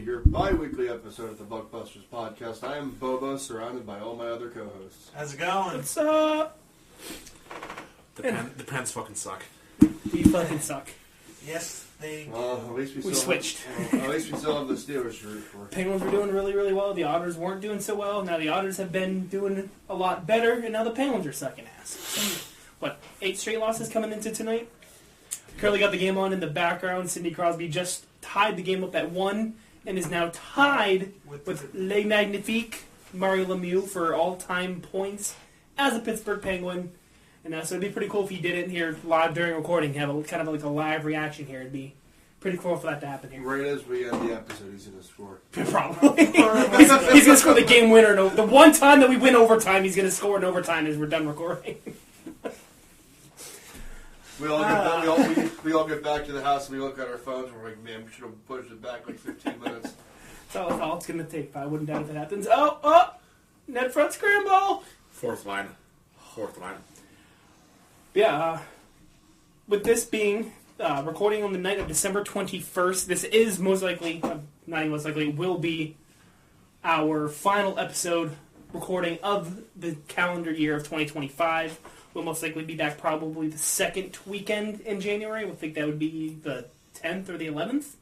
to your bi-weekly episode of the Buckbusters podcast. I am Bobo, surrounded by all my other co-hosts. How's it going? What's up? The Pens fucking suck. We fucking suck. Yes, they do. Well, at least We switched. At least we still have the Steelers to root for. Penguins were doing really, really well. The Otters weren't doing so well. Now the Otters have been doing a lot better, and now the Penguins are sucking ass. So, 8 straight losses coming into tonight? Currently got the game on in the background. Sidney Crosby just tied the game up at 1 and is now tied with Le Magnifique Mario Lemieux for all-time points as a Pittsburgh Penguin. And so it'd be pretty cool if he did it here live during recording, have a kind of like a live reaction here. It'd be pretty cool for that to happen here. Right as we end the episode, he's going to score. Probably. he's going to score the game winner. The one time that we win overtime, he's going to score in overtime as we're done recording. We all get back to the house and we look at our phones and we're like, man, we should have pushed it back like 15 minutes. That's all it's going to take. I wouldn't doubt if it happens. Oh! Net front scramble! Fourth line. Yeah, with this being recording on the night of December 21st, this is most likely, not even most likely, will be our final episode recording of the calendar year of 2025. We'll most likely be back probably the second weekend in January. We think that would be the 10th or the 11th.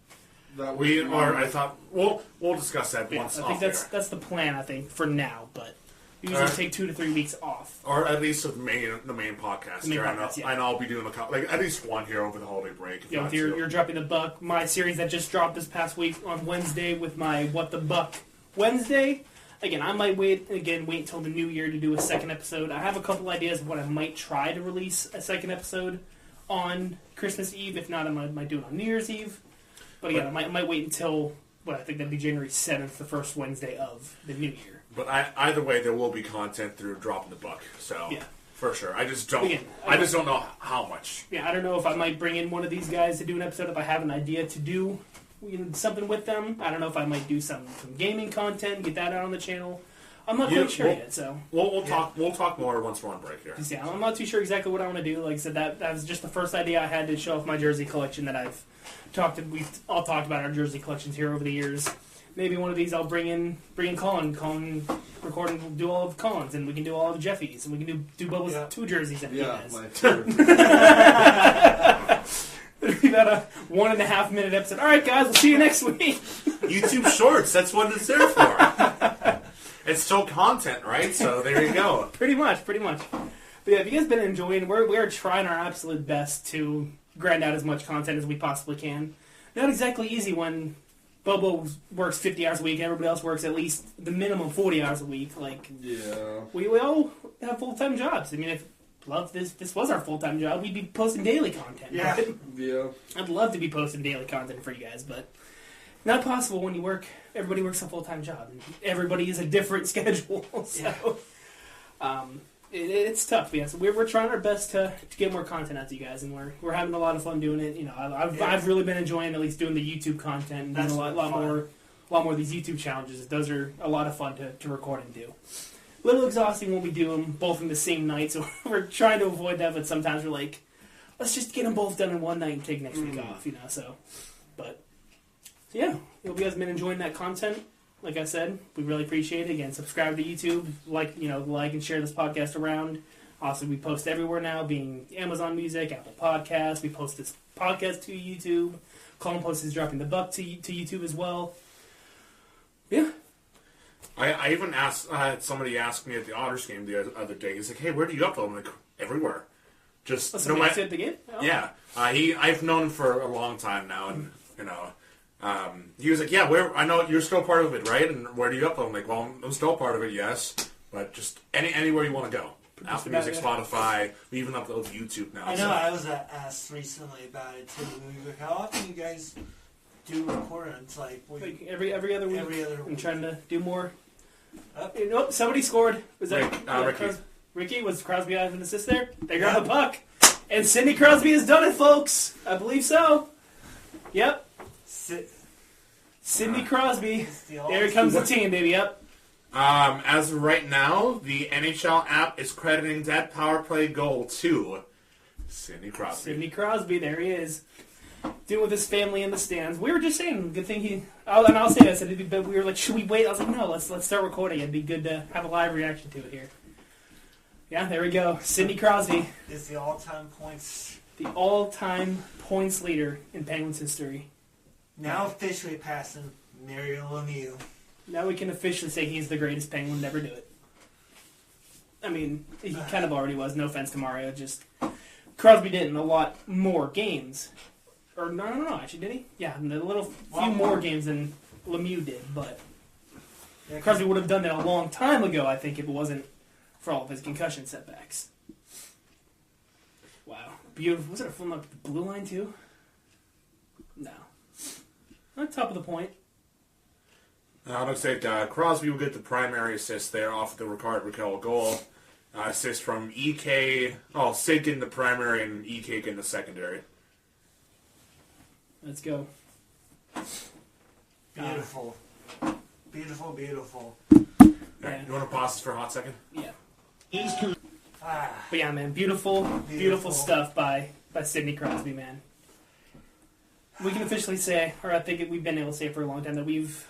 I thought we'll discuss that once. I think that's the plan. I think for now, but we usually take 2 to 3 weeks off, or at least the main podcast. I know I'll be doing at least one here over the holiday break. Yeah, you're dropping the buck. My series that just dropped this past week on Wednesday with my What the Buck Wednesday. Again, I might wait until the new year to do a second episode. I have a couple ideas of what I might try to release a second episode on Christmas Eve. If not, I might do it on New Year's Eve. But again, I might wait until, I think that'd be January 7th, the first Wednesday of the new year. But either way, there will be content through dropping the buck. So, yeah. For sure. I just don't know how much. Yeah, I don't know if I might bring in one of these guys to do an episode if I have an idea to do something with them. I don't know if I might do some gaming content, get that out on the channel. I'm not quite sure yet. So we'll talk more once we're on break here. Yeah, I'm not too sure exactly what I want to do. Like I said, that was just the first idea I had to show off my jersey collection that we've all talked about our jersey collections here over the years. Maybe one of these I'll bring in Colin. Colin record and we'll do all of Colin's, and we can do all of Jeffy's, and we can do Bubba's 2 jerseys that he has. My favorite. It'll be about a 1.5 minute episode. All right, guys, we'll see you next week. YouTube Shorts, that's what it's there for. It's still content, right? So there you go. Pretty much. But yeah, if you guys been enjoying, we're trying our absolute best to grind out as much content as we possibly can. Not exactly easy when Bobo works 50 hours a week, and everybody else works at least the minimum 40 hours a week. We all have full-time jobs. I mean, if this was our full-time job, we'd be posting daily content. Yeah. Right? Yeah. I'd love to be posting daily content for you guys, but not possible when everybody works a full-time job. And everybody is a different schedule. So it's tough. Yeah, so we're trying our best to get more content out to you guys, and we're having a lot of fun doing it. You know, I've really been enjoying at least doing the YouTube content and doing a lot more of these YouTube challenges. Those are a lot of fun to record and do. A little exhausting when we do them both in the same night, so we're trying to avoid that, but sometimes we're like, let's just get them both done in one night and take next week off, so yeah, hope you guys have been enjoying that content. Like I said, we really appreciate it. Again, subscribe to YouTube, like and share this podcast around. Also, we post everywhere now, being Amazon Music, Apple Podcasts. We post this podcast to YouTube. Colin posts his Dropping the Buck to YouTube as well. Yeah. I even asked, somebody asked me at the Otters game the other day, he's like, hey, where do you upload? I'm like, everywhere. Just no matter at the game? Oh. Yeah. I've known him for a long time now, and, he was like, yeah, I know you're still part of it, right? And where do you upload? I'm like, well, I'm still part of it, yes, but just anywhere you want to go. Apple Music, Spotify, we even upload to YouTube now. I know, I was asked recently about it too. Like, how often do you guys do recording? It's like every other week. I'm trying to do more. Nope, somebody scored. Was that Ricky? Ricky? Was Crosby out of an assist there? They got the puck. And Sidney Crosby has done it, folks. I believe so. Yep. Sidney Crosby. There comes the team, baby. Yep. As of right now, the NHL app is crediting that power play goal to Sidney Crosby. Sidney Crosby, there he is. doing with his family in the stands. We were just saying, good thing he. And I'll say this, but we were like, should we wait? I was like, no, let's start recording. It'd be good to have a live reaction to it here. Yeah, there we go. Sidney Crosby is the all-time points. The all-time points leader in Penguins history. Now officially passing Mario Lemieux. Now we can officially say he's the greatest Penguin to ever do it. I mean, he kind of already was. No offense to Mario, just Crosby did in a lot more games. Or no, actually, did he? Yeah, a few more games than Lemieux did, but Crosby would have done that a long time ago, I think, if it wasn't for all of his concussion setbacks. Wow. Beautiful. Was it a film up the blue line, too? No. On top of the point. It looks like Crosby will get the primary assist there off the Raquel goal. Assist from EK. Oh, Sid getting the primary and EK getting the secondary. Let's go. Beautiful. Beautiful, beautiful. Yeah. You want to pause this for a hot second? Yeah. Ah, But yeah, man, beautiful stuff by Sidney Crosby, man. We can officially say, or I think we've been able to say for a long time, that we've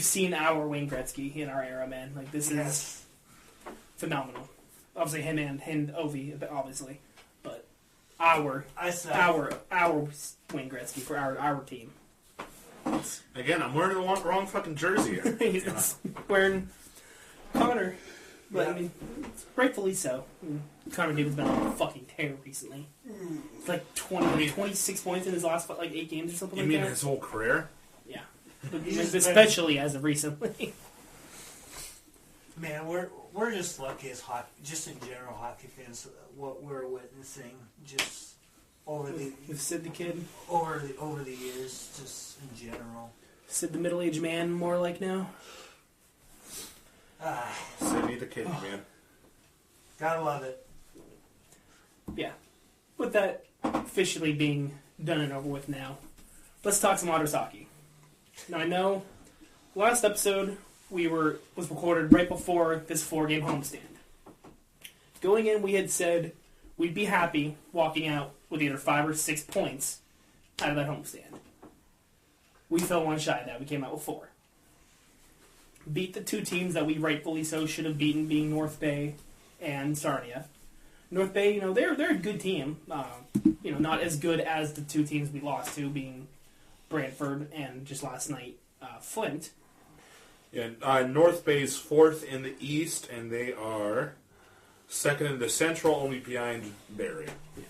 seen our Wayne Gretzky in our era, man. Like, this is phenomenal. Obviously him and Ovi, obviously, but our Wayne Gretzky for our team. Again, I'm wearing the wrong fucking jersey here. He's wearing Connor, but I mean, rightfully so. Connor David's been on a fucking tear recently. It's like 26 points in his last 8 games or something like that. You mean his whole career? Yeah, especially as of recently. man, we're just lucky as just in general hockey fans, what we're witnessing just over with Sid the kid over the years, just in general. Sid the middle-aged man, more like now. Sidney the kid, man. Gotta love it. Yeah. With that officially being done and over with now, let's talk some Otters hockey. Now, I know last episode was recorded right before this 4-game homestand. Going in, we had said we'd be happy walking out with either 5 or 6 points out of that homestand. We fell one shy of that. We came out with 4. Beat the 2 teams that we rightfully so should have beaten, being North Bay and Sarnia. North Bay, they're a good team. Not as good as the 2 teams we lost to, being Brantford and just last night, Flint. Yeah, North Bay's 4th in the East, and they are 2nd in the Central, only behind Barrie. Yeah.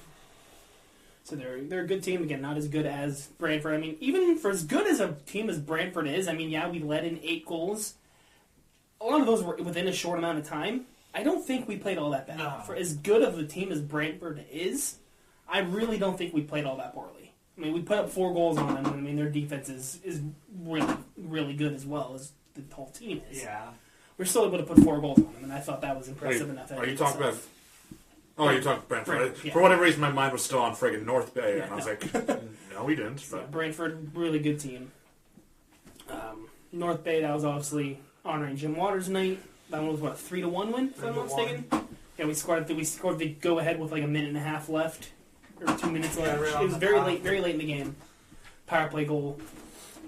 So they're a good team. Again, not as good as Brantford. I mean, even for as good as a team as Brantford is, I mean, yeah, we let in 8 goals. A lot of those were within a short amount of time. I don't think we played all that bad. No. For as good of a team as Brantford is, I really don't think we played all that poorly. I mean, we put up 4 goals on them. I mean, their defense is really, really good as well as the whole team is. Yeah. We're still able to put 4 goals on them, and I thought that was impressive enough. Are you talking about... Oh, you're talking Brentford. Brentford, yeah. For whatever reason, my mind was still on friggin' North Bay, Yeah, and I was like, no, we didn't. So, But Brantford, really good team. North Bay, that was obviously honoring Jim Waters' night. That one was, what, a 3-1 win, if I'm not mistaken? Yeah, we scored the go-ahead with like a minute and a half left, or 2 minutes left. right It on was the very top. late in the game. Power play goal.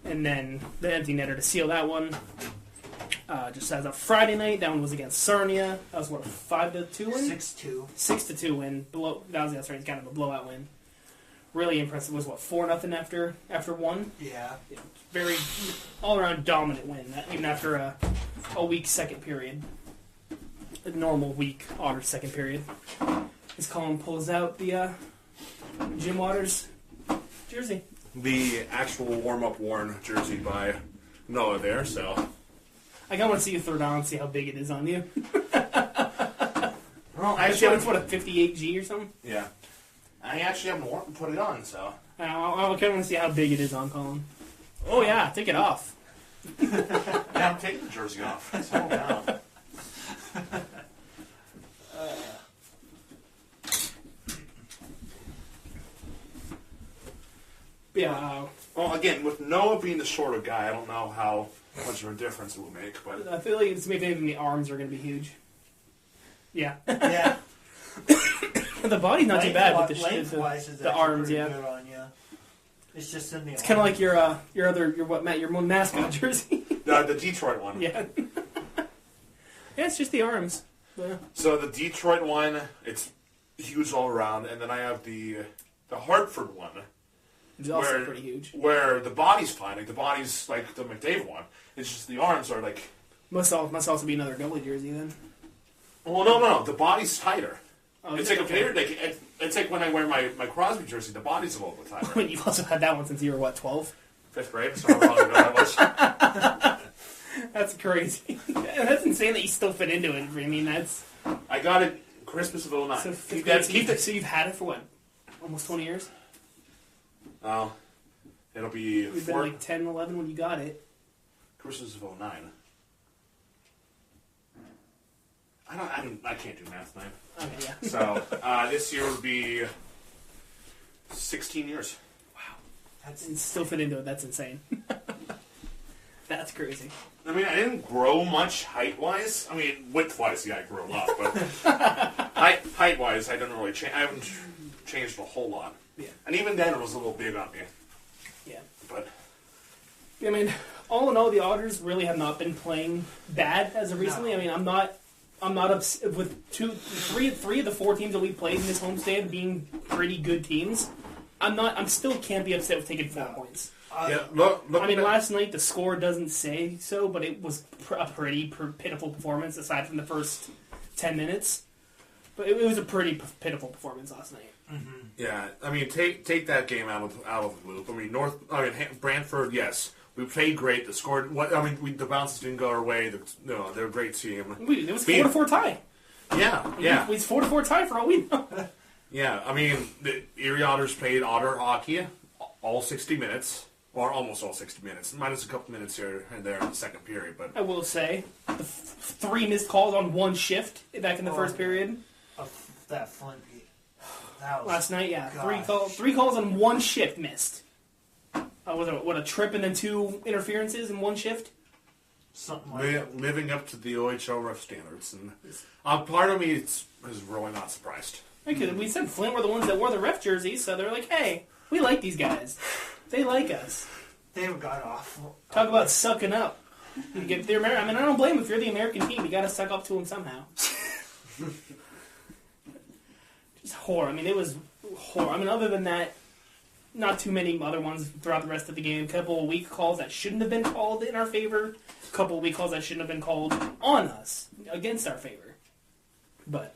And then the empty netter to seal that one. Just as a Friday night, that one was against Sarnia. That was, what, a 5-2 win? 6-2. 6-2 win. That's right, it's kind of a blowout win. Really impressive. It was, what, 4-0 after one? Yeah. Very all-around dominant win, even after a weak second period. A normal weak Otters second period. As Colin pulls out the Jim Waters jersey. the actual warm-up worn jersey by Noah there, so... I kind of want to see you throw it on and see how big it is on you. Well, I It's what, a 58G or something? Yeah. I actually haven't put it on, so... I kind of want to see how big it is on Colin. Oh yeah, take it off. Yeah, I'm taking the jersey off. Settle down. Yeah, Well, again, with Noah being the shorter guy, I don't know how much of a difference it will make, but... I feel like it's maybe even the arms are going to be huge. Yeah. Yeah. The body's not too bad with the Lengthwise is the actually arms, pretty yeah. good on you. It's just in the. It's kind of like your mascot jersey. The Detroit one. Yeah. Yeah, it's just the arms. Yeah. So the Detroit one, it's huge all around, and then I have the Hartford one. It's also pretty huge. Where the body's fine, like the body's like the McDavid one. It's just the arms are like. Must also be another goalie jersey then. Well, no, the body's tighter. Oh, it's like it's like when I wear my Crosby jersey, the body's a little bit tighter. You've also had that one since you were 12? 5th grade, so how long ago that was. That's crazy. That's insane that you still fit into it. I mean, that's. I got it Christmas of 09. So, so you've had it for what? Almost 20 years? Oh, it'll be. We've been like 10, 11 when you got it. Christmas of 09. I can't do math, man. Okay, yeah. So this year would be 16 years. Wow, and still fit into it. That's insane. That's crazy. I mean, I didn't grow much height-wise. I mean, width-wise, yeah, I grew a lot, but height-wise, I didn't really change. I haven't changed a whole lot. Yeah. And even then, it was a little big on me. Yeah. But I mean, all in all, the Otters really have not been playing bad as of recently. No. I mean, I'm not upset with three of the 4 teams that we played in this homestand being pretty good teams. I'm still can't be upset with taking 4 points. Yeah, look I mean, last night the score doesn't say so, but it was a pretty pitiful performance aside from the first 10 minutes. But it was a pretty pitiful performance last night. Mm-hmm. Yeah, I mean, take that game out of the loop. I mean, Brantford, yes. We played great. The score. The bounces didn't go our way. They're a great team. It was 4-4 tie. Yeah. It was 4-4 tie for all we know. Yeah, I mean, the Erie Otters played Otter hockey all 60 minutes, or almost all 60 minutes, minus a couple minutes here and there in the second period. But I will say, the 3 missed calls on 1 shift back in the first period. That Flint. That was, last night, yeah, gosh. 3 calls on 1 shift missed. A trip and then 2 interferences in 1 shift? Something like that. Living up to the OHL ref standards. And part of me is really not surprised. Because we said Flint were the ones that wore the ref jerseys, so they're like, hey, we like these guys. They like us. They got off. Talk about sucking up. I mean, I don't blame them. If you're the American team, you got to suck up to them somehow. Just horror. I mean, it was horror. I mean, other than that, not too many other ones throughout the rest of the game. A couple of weak calls that shouldn't have been called in our favor. A couple of weak calls that shouldn't have been called on us, against our favor. But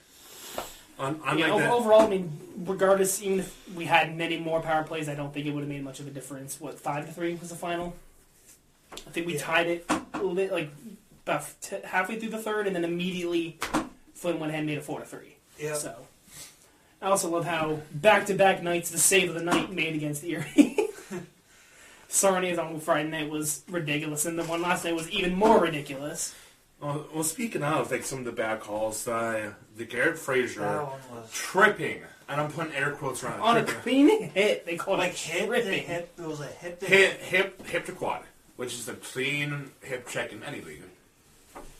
overall, I mean, regardless, even if we had many more power plays, I don't think it would have made much of a difference. 5-3 was the final? I think we tied it like about halfway through the third, and then immediately Flint went ahead and made it 4-3. Yeah. So I also love how back-to-back nights the save of the night made against Erie. Sarni's on Friday night was ridiculous, and the one last night was even more ridiculous. Well, speaking of some of the bad calls, the Garrett Frazier tripping, and I'm putting air quotes around it. On a clean hit, they called it tripping. It was a hip. Hip to quad, which is a clean hip check in any league.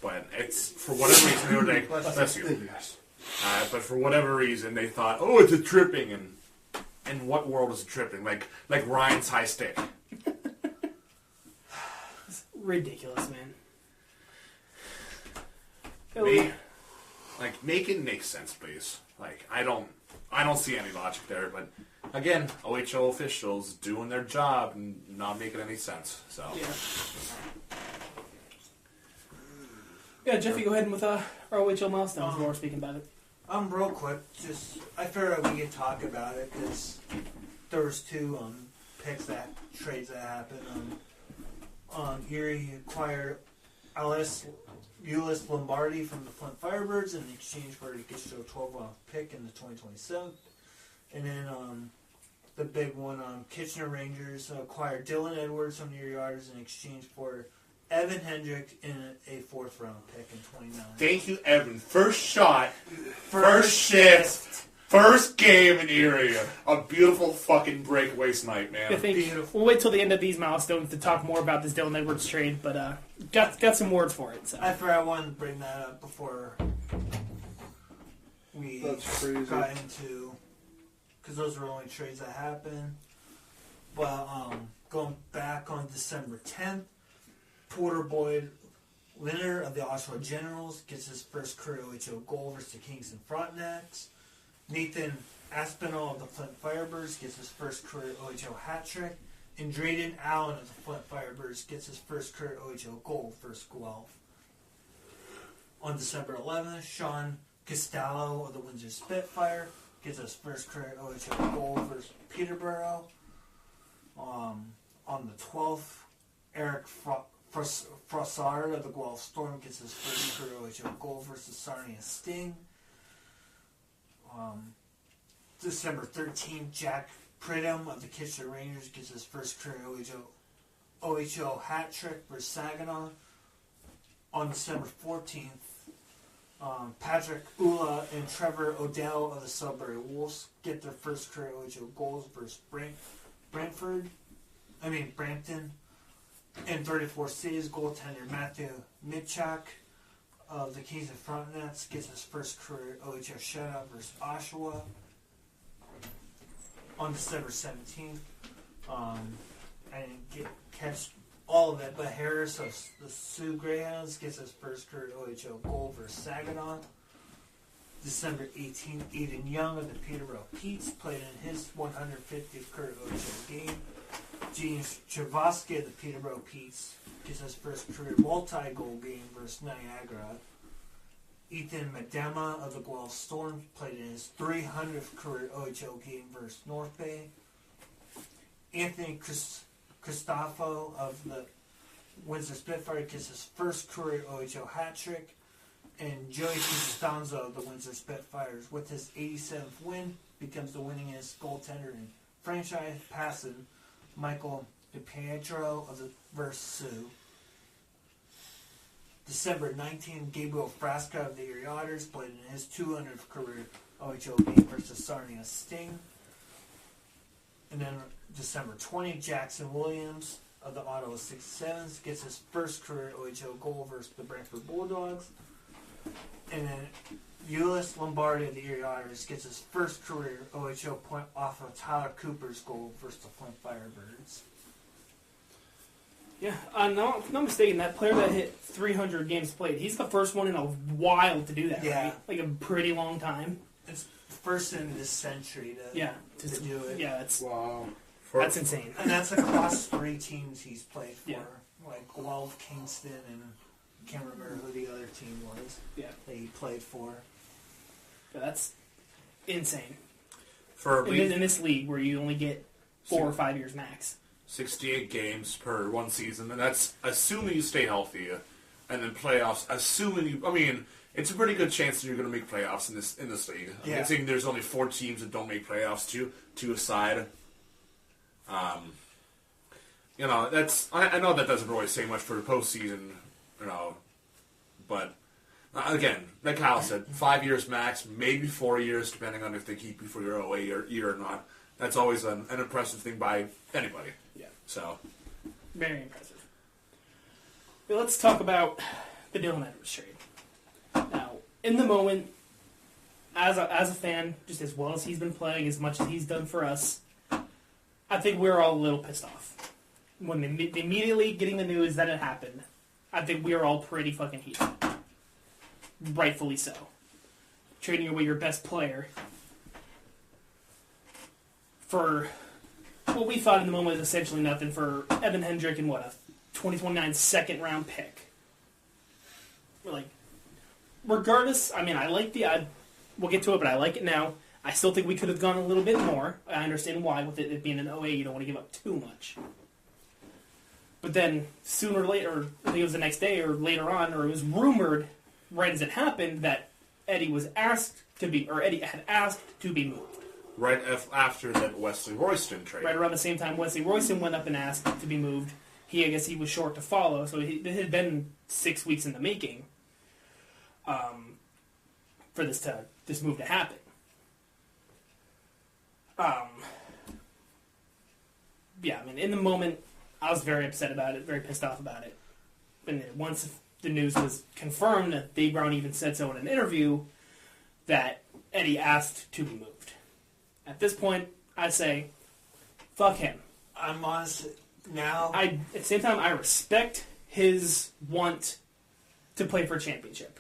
But it's for whatever reason they were like, bless you. But for whatever reason they thought, oh, it's a tripping, and in what world is it tripping? Like Ryan's high stick. It's ridiculous, man. Make it make sense, please. I don't see any logic there, but again, OHL officials doing their job and not making any sense. So yeah, Jeffy, go ahead with our OHL milestones while we're speaking about it. Real quick, I figured we could talk about it because there was 2 trades that happened. Erie acquired Ulyss Lombardi from the Flint Firebirds in exchange for a 12-round pick in the 2027. And then the big one, Kitchener Rangers acquired Dylan Edwards from the Erie Otters in exchange for Evan Hendrick in a 4th-round pick in 29. Thank you, Evan. First shot, first shift, first game in Erie. A beautiful fucking breakaway night, man. I think we'll wait till the end of these milestones to talk more about this Dylan Edwards trade, but got some words for it. So. I wanted to bring that up before we got into, because those were only trades that happened. But going back on December 10th, Porter Boyd, winner of the Oshawa Generals, gets his first career OHL goal versus the Kingston Frontenacs. Nathan Aspinall of the Flint Firebirds gets his first career OHL hat trick. And Drayden Allen of the Flint Firebirds gets his first career OHL goal versus Guelph. On December 11th, Sean Costello of the Windsor Spitfire gets his first career OHL goal versus Peterborough. On the 12th, Eric Frossard of the Guelph Storm gets his first career OHL goal versus Sarnia Sting. December 13th, Jack Pridham of the Kitchener Rangers gets his first career OHL hat trick versus Saginaw. On December 14th, Patrick Ula and Trevor Odell of the Sudbury Wolves get their first career OHL goals versus Brampton. In 34 saves, goaltender Matthew Mitchak of the Kingston Frontenacs gets his first career OHL shutout versus Oshawa. On December 17th, I didn't catch all of it, but Harris of the Sioux Greyhounds gets his first career OHL goal versus Saginaw. December 18th, Aiden Young of the Peterborough Petes played in his 150th career OHL game. James Chavosky of the Peterborough Petes gets his first career multi-goal game versus Niagara. Ethan Medema of the Guelph Storm played in his 300th career OHL game versus North Bay. Anthony Cristofo of the Windsor Spitfire gets his first career OHL hat trick. And Joey Costanzo of the Windsor Spitfires, with his 87th win, becomes the winningest goaltender in franchise, passing Michael DiPietro of the versus Sioux. December 19th, Gabriel Frasca of the Erie Otters played in his 200th career OHL game versus Sarnia Sting. And then December 20th, Jackson Williams of the Ottawa 67s gets his first career OHL goal versus the Brantford Bulldogs. And then Ulyss Lombardi of the Erie Otters gets his first career OHL point off of Tyler Cooper's goal versus the Flint Firebirds. Yeah, no mistaken, that player that hit 300 games played, he's the first one in a while to do that, Yeah. right? Like a pretty long time. It's first in this century to do it. Yeah, that's Wow. that's insane. And that's across 3 teams he's played for. Yeah. Like Guelph, Kingston, and I can't remember who the other team was Yeah, that he played for. but that's insane. For In this league where you only get 4 or 5 years max. 68 games per one season, and that's assuming you stay healthy, and then playoffs. Assuming you, I mean, it's a pretty good chance that you're going to make playoffs in this league. Yeah. I'm saying there's only 4 teams that don't make playoffs, two aside. You know, that's I know that doesn't really say much for the postseason, you know, but again, like Kyle said, 5 years max, maybe 4 years, depending on if they keep you for your OA year or not. That's always an impressive thing by anybody. Yeah. So. Very impressive. But let's talk about the Dylan Edwards trade. Now, in the moment, as a fan, just as well as he's been playing, as much as he's done for us, I think we're all a little pissed off. When immediately getting the news that it happened, I think we are all pretty fucking heated. Rightfully so. Trading away your best player for what we thought in the moment was essentially nothing for Evan Hendrick and what, a 2029 second round pick. We're like, regardless, I mean, I like we'll get to it, but I like it now. I still think we could have gone a little bit more. I understand why, with it being an OA, you don't want to give up too much. But then, sooner or later, I think it was the next day or later on, or it was rumored, right as it happened, that Eddie had asked to be moved. Right after that Wesley Royston trade. Right around the same time Wesley Royston went up and asked to be moved. I guess he was short to follow, so it had been 6 weeks in the making for this move to happen. Yeah, I mean, in the moment, I was very upset about it, very pissed off about it. And then once the news was confirmed, that Dave Brown even said so in an interview, that Eddie asked to be moved. At this point, I say, fuck him. I'm honest now. At the same time, I respect his want to play for a championship.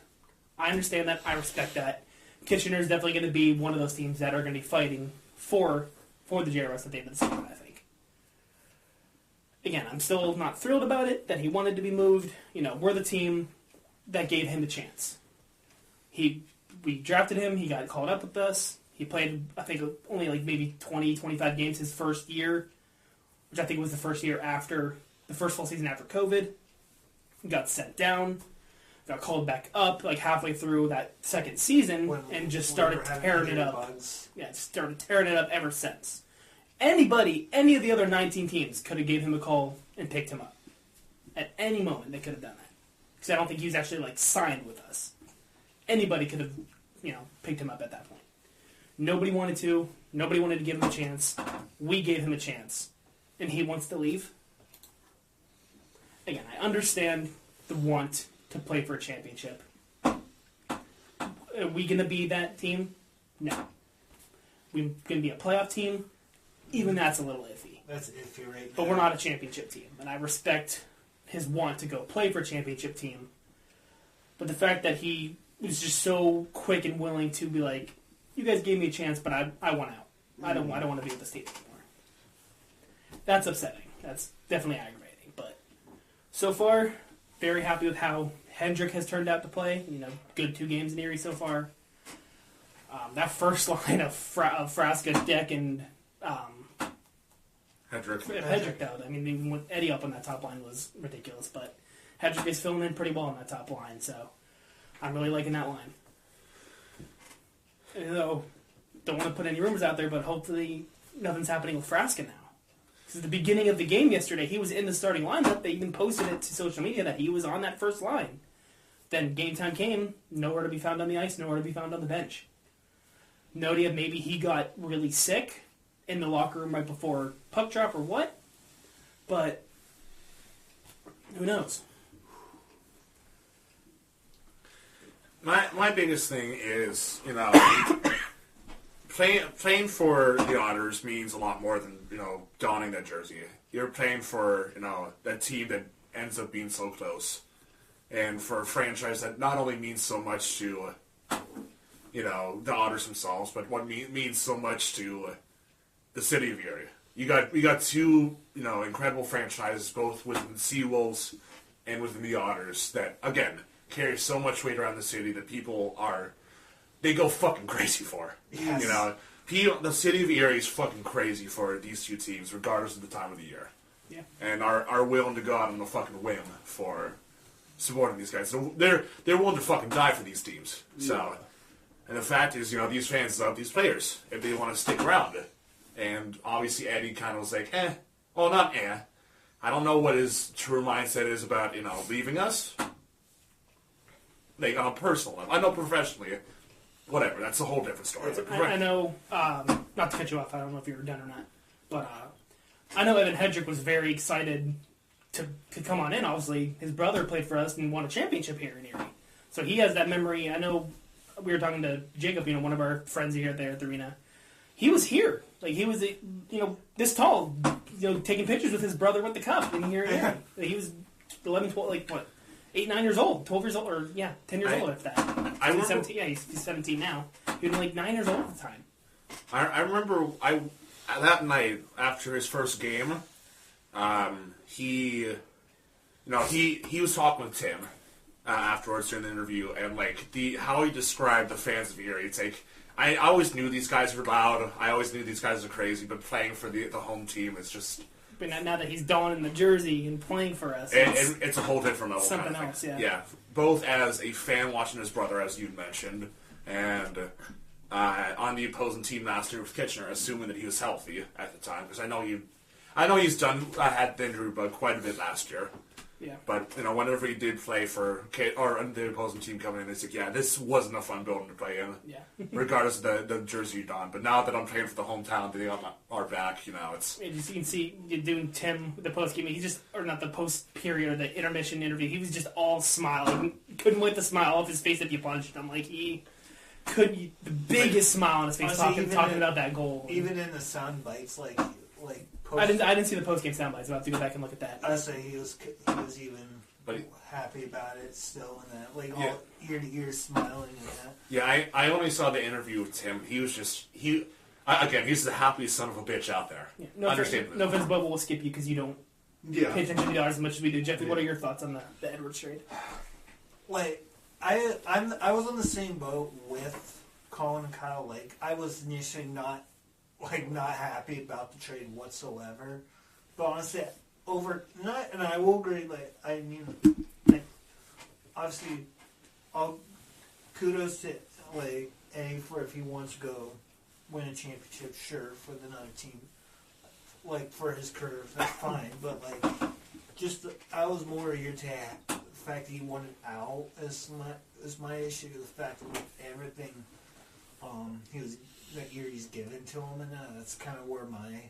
I understand that. I respect that. Kitchener is definitely going to be one of those teams that are going to be fighting for the JRS at the end of the season, I think. Again, I'm still not thrilled about it, that he wanted to be moved. We're the team that gave him the chance. We drafted him. He got called up with us. He played, I think, only maybe 20, 25 games his first year, which I think was the first year after the first full season after COVID. He got sent down, got called back up halfway through that second season, and just started tearing it up. Yeah, started tearing it up ever since. Any of the other 19 teams could have gave him a call and picked him up. At any moment, they could have done that. Because I don't think he was actually signed with us. Anybody could have, picked him up at that point. Nobody wanted to. Nobody wanted to give him a chance. We gave him a chance. And he wants to leave. Again, I understand the want to play for a championship. Are we going to be that team? No. We're going to be a playoff team? Even that's a little iffy. That's iffy right now. But we're not a championship team. And I respect his want to go play for a championship team. But the fact that he was just so quick and willing to be like, you guys gave me a chance, but I want out. I don't want to be with this team anymore. That's upsetting. That's definitely aggravating. But so far, very happy with how Hendrick has turned out to play. Good 2 games in Erie so far. That first line of Frasca, Deck, and Hedrick, though. I mean, even with Eddie up on that top line was ridiculous, but Hedrick is filling in pretty well on that top line, so I'm really liking that line. Though, don't want to put any rumors out there, but hopefully nothing's happening with Frasca now. Because at the beginning of the game yesterday, he was in the starting lineup. They even posted it to social media that he was on that first line. Then game time came, nowhere to be found on the ice, nowhere to be found on the bench. No idea, maybe he got really sick in the locker room right before puck drop or what, but who knows? My biggest thing is, playing for the Otters means a lot more than, donning that jersey. You're playing for, that team that ends up being so close. And for a franchise that not only means so much to, the Otters themselves, but what means so much to the city of Erie. We got 2, incredible franchises, both within the Seawolves and within the Otters, that, again, carry so much weight around the city that people they go fucking crazy for. Yes. The city of Erie is fucking crazy for these 2 teams, regardless of the time of the year. Yeah. And are willing to go out on a fucking whim for supporting these guys. So they're willing to fucking die for these teams. So, and the fact is, these fans love these players if they want to stick around. And obviously Eddie kind of was like, well, not I don't know what his true mindset is about, leaving us. On a personal level. I know professionally, whatever, that's a whole different story. I know, not to cut you off, I don't know if you were done or not, but I know Evan Hedrick was very excited to come on in. Obviously, his brother played for us and won a championship here in Erie. So he has that memory. I know we were talking to Jacob, one of our friends here there at the arena. He was here. He was, this tall, taking pictures with his brother with the cup in here in Erie. He was 11, 12, 8, 9 years old, 12 years old, or 10 years old at that. He's 17. Yeah, he's 17 now. He was 9 years old at the time. I remember that night after his first game, he was talking with Tim afterwards during the interview, and how he described the fans of Erie. It's I always knew these guys were loud. I always knew these guys were crazy, but playing for the home team is just. But now that he's donning the jersey and playing for us, it's a whole different level. Something else, yeah. Yeah, both as a fan watching his brother, as you mentioned, and on the opposing team last year with Kitchener, assuming that he was healthy at the time, because I know he's had the injury bug quite a bit last year. Yeah. But whenever he did play for the opposing team coming in, it's this wasn't a fun building to play in. Yeah. Regardless of the jersey you're on. But now that I'm playing for the hometown, they got our back. It's. And you can see you're doing Tim the post game. Not the post period or the intermission interview. He was just all smiling. Couldn't wait to smile off his face if you punched him. He couldn't. The biggest smile on his face talking about that goal. Even in the sound bites, like. I didn't see the post game soundbites. I'll have to go back and look at that. I say he was even happy about it still, and that like all ear to ear smiling and that. Yeah, I only saw the interview with Tim. He was just again, he's the happiest son of a bitch out there. Yeah, no offense, Bubba will skip you because you don't pay attention to the Oilers as much as we do. Jeffy, what are your thoughts on the Edwards trade? Like I was on the same boat with Colin and Kyle. Like I was initially not happy about the trade whatsoever, but honestly, and I will agree. Like I mean, like, obviously, all kudos to like A for if he wants to go win a championship, sure, for another team, like for his career, that's fine. But like, I was more irritated at the fact that he wanted out is my issue. The fact that everything that Erie's given to him, and that's kind of where my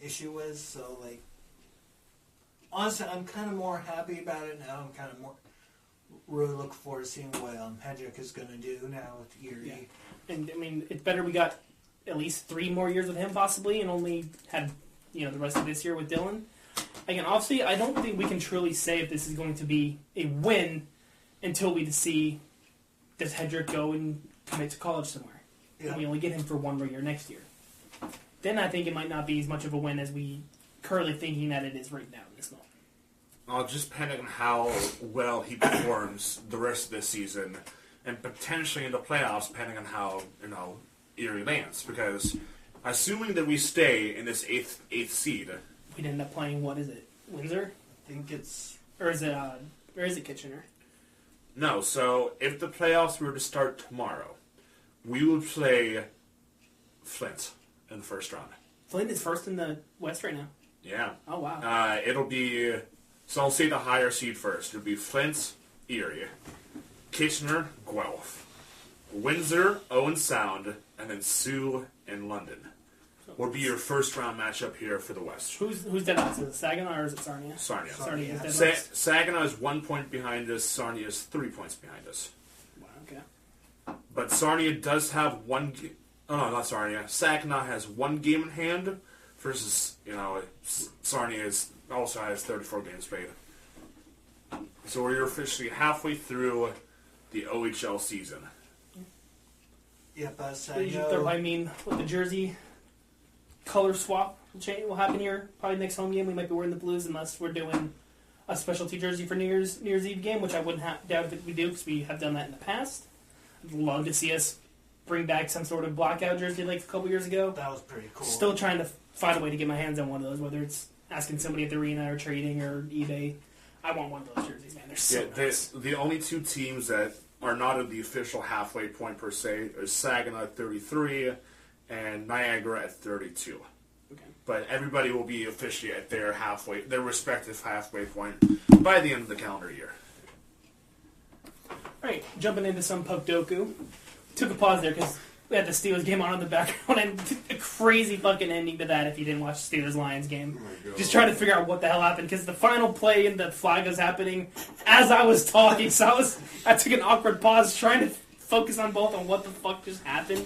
issue is. So like, honestly, I'm kind of more happy about it now. I'm kind of more really looking forward to seeing what Hedrick is going to do now with Erie. Yeah. And I mean, it's better we got at least 3 more years with him possibly, and only had the rest of this year with Dylan. Again, obviously, I don't think we can truly say if this is going to be a win until we see does Hedrick go and commit to college somewhere. Yeah. And we only get him for 1 more year next year. Then I think it might not be as much of a win as we currently thinking that it is right now in this moment. Just depending on how well he performs the rest of this season, and potentially in the playoffs, depending on how Erie lands. Because assuming that we stay in this eighth seed, we'd end up playing, what is it, Windsor? I think it's... Or is it Kitchener? No, so if the playoffs were to start tomorrow, we would play Flint in the first round. Flint is first in the West right now. Yeah. Oh, wow. It'll be... So I'll say the higher seed first. It'll be Flint, Erie, Kitchener, Guelph, Windsor, Owen Sound, and then Sioux and London. Will be your first round matchup here for the West. Who's dead last? Is it Saginaw or is it Sarnia? Sarnia. Sarnia is dead last. Saginaw is 1 point behind us. Sarnia is 3 points behind us. Wow, okay. But Sarnia does have oh no, not Sarnia. Saginaw has 1 game in hand versus, Sarnia also has 34 games played. So we're officially halfway through the OHL season. Yeah, but I mean, with the jersey color swap will happen here. Probably next home game we might be wearing the blues unless we're doing a specialty jersey for New Year's Eve game, which I wouldn't doubt if we do because we have done that in the past. I'd love to see us bring back some sort of blackout jersey like a couple years ago. That was pretty cool. Still trying to find a way to get my hands on one of those, whether it's asking somebody at the arena or trading or eBay. I want one of those jerseys, man. They're so nice. The only 2 teams that are not at the official halfway point per se are Saginaw at 33 and Niagara at 32. Okay. But everybody will be officially at their respective halfway point by the end of the calendar year. All right, jumping into some puck doku. Took a pause there because we had the Steelers game on in the background and a crazy fucking ending to that if you didn't watch the Steelers-Lions game. Oh, just trying to figure out what the hell happened because the final play and the flag was happening as I was talking, so I took an awkward pause trying to focus on both on what the fuck just happened.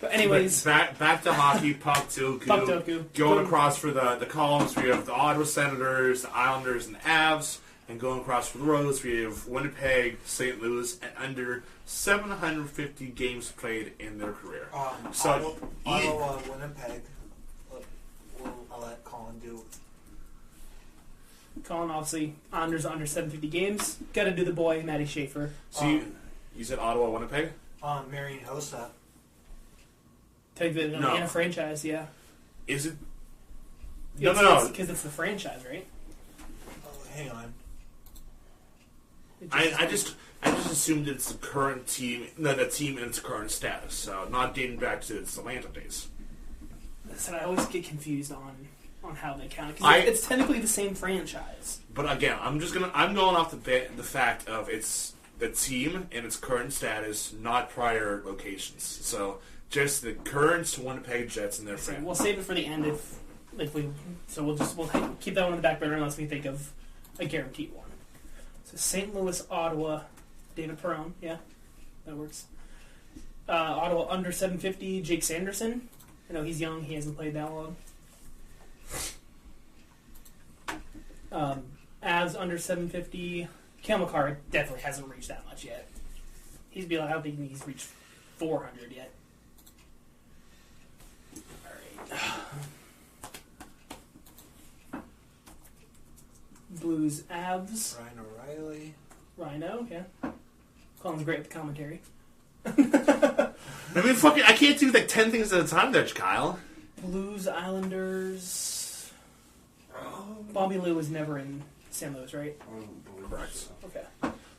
But anyways... Back to hockey, puck doku. Going across for the columns, we have the Ottawa Senators, the Islanders, and the Avs. And going across for the roads, we have Winnipeg, St. Louis, and under 750 games played in their career. Ottawa, Winnipeg. I'll let Colin do it. Colin, obviously, under 750 games. Got to do the boy, Matty Schaefer. So you said Ottawa, Winnipeg? Marion Hossa. Take the in a franchise, yeah. Is it? No. Because it's the franchise, right? Oh, hang on. I just assumed it's the current team, the team in its current status, so not dating back to its Atlanta days. Listen, I always get confused on how they count it because it's technically the same franchise. But again, I'm going off the fact of it's the team in its current status, not prior locations. So just the current Winnipeg Jets and their franchise. We'll save it for the end we'll keep that one in the back burner unless we think of a guaranteed one. So St. Louis, Ottawa, David Perron, yeah, that works. Ottawa under 750, Jake Sanderson. I know he's young, he hasn't played that long. Avs under 750. Cale Makar definitely hasn't reached that much yet. I don't think he's reached 400 yet. Alright. Blues, Avs. Ryan O'Reilly. Rhino, yeah. Colin's great with the commentary. I mean, I can't do like 10 things at a time there, Kyle. Blues, Islanders. Bobby Lou was never in St. Louis, right? Correct. Okay.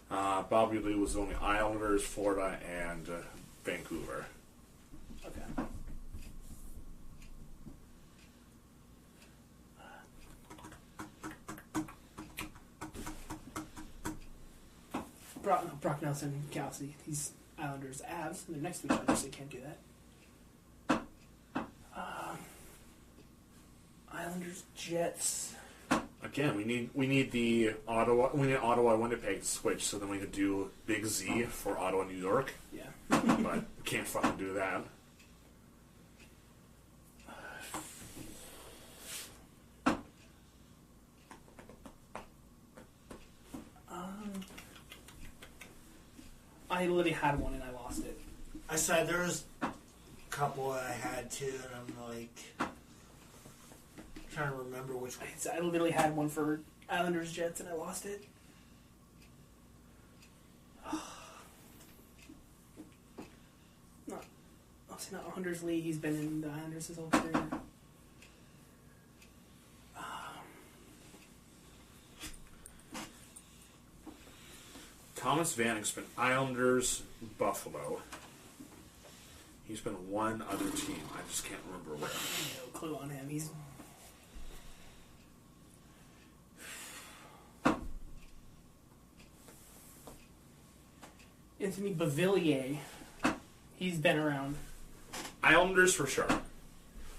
Bobby Lee was only Islanders, Florida, and Vancouver. Okay. Brock Nelson, Kelsey. He's Islanders, Avs, and they're next to each other, so you can't do that. Islanders, Jets. Again, we need the Ottawa Winnipeg switch, so then we could do Big Z for Ottawa, New York. Yeah. But we can't fucking do that. I literally had one and I lost it. I said there was a couple I had too, and I'm like trying to remember which one. I literally had one for Islanders, Jets, and I lost it. Not Anders Lee. He's been in the Islanders his whole career. Thomas Vanek's been Islanders, Buffalo. He's been one other team. I just can't remember where. No clue on him. He's Anthony Beauvillier. He's been around. Islanders for sure.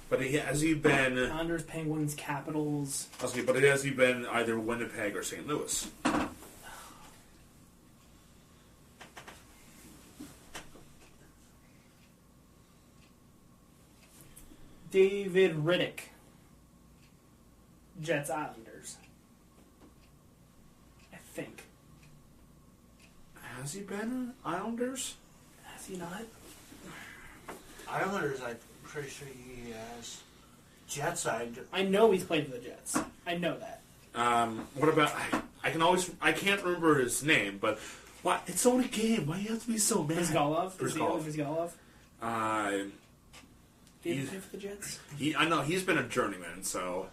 But has he been... Islanders, Penguins, Capitals. Okay, but has he been either Winnipeg or St. Louis? David Riddick. Jets, Islanders. I think. Has he been Islanders? Has he not? Islanders, I'm pretty sure he has. Jets, I know he's played for the Jets. I know that. What about... I can't remember his name, but... What? It's only a game. Why do you have to be so mad? Brizgalov? Did he He's- play for the Jets? I know, he's been a journeyman, so...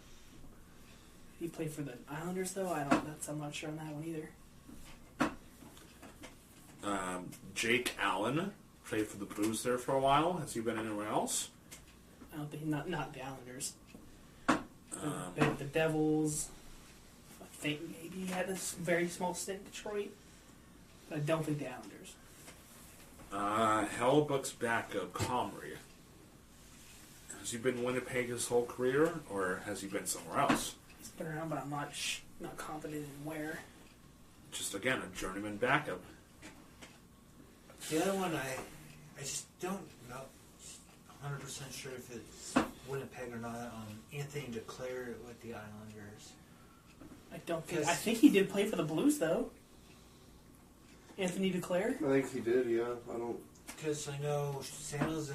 He played for the Islanders, though? I'm not sure on that one either. Jake Allen played for the Blues there for a while. Has he been anywhere else? I don't think not the Islanders. The Devils. I think maybe he had a very small stint in Detroit. But I don't think the Islanders. Hellbuck's backup, Comrie. Has he been Winnipeg his whole career, or has he been somewhere else? He's been around, but I'm not confident in where. Just, again, a journeyman backup. The other one, I just don't know 100% sure if it's Winnipeg or not. Anthony declared with the Islanders. I think he did play for the Blues, though. Anthony Declare? I think he did, yeah. I don't... Because I know San Jose...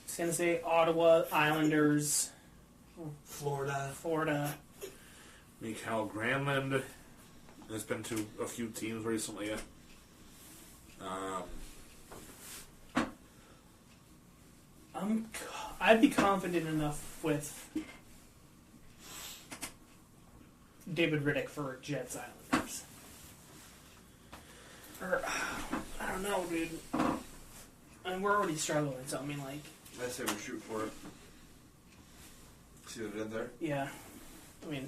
San Jose, Ottawa, Islanders, Florida. Mikael Granlund has been to a few teams recently. I'd be confident enough with David Riddick for Jets Islanders. I don't know, dude. I mean, we're already struggling, so I mean, like... I say we shoot for it. See what it did there? Yeah. I mean...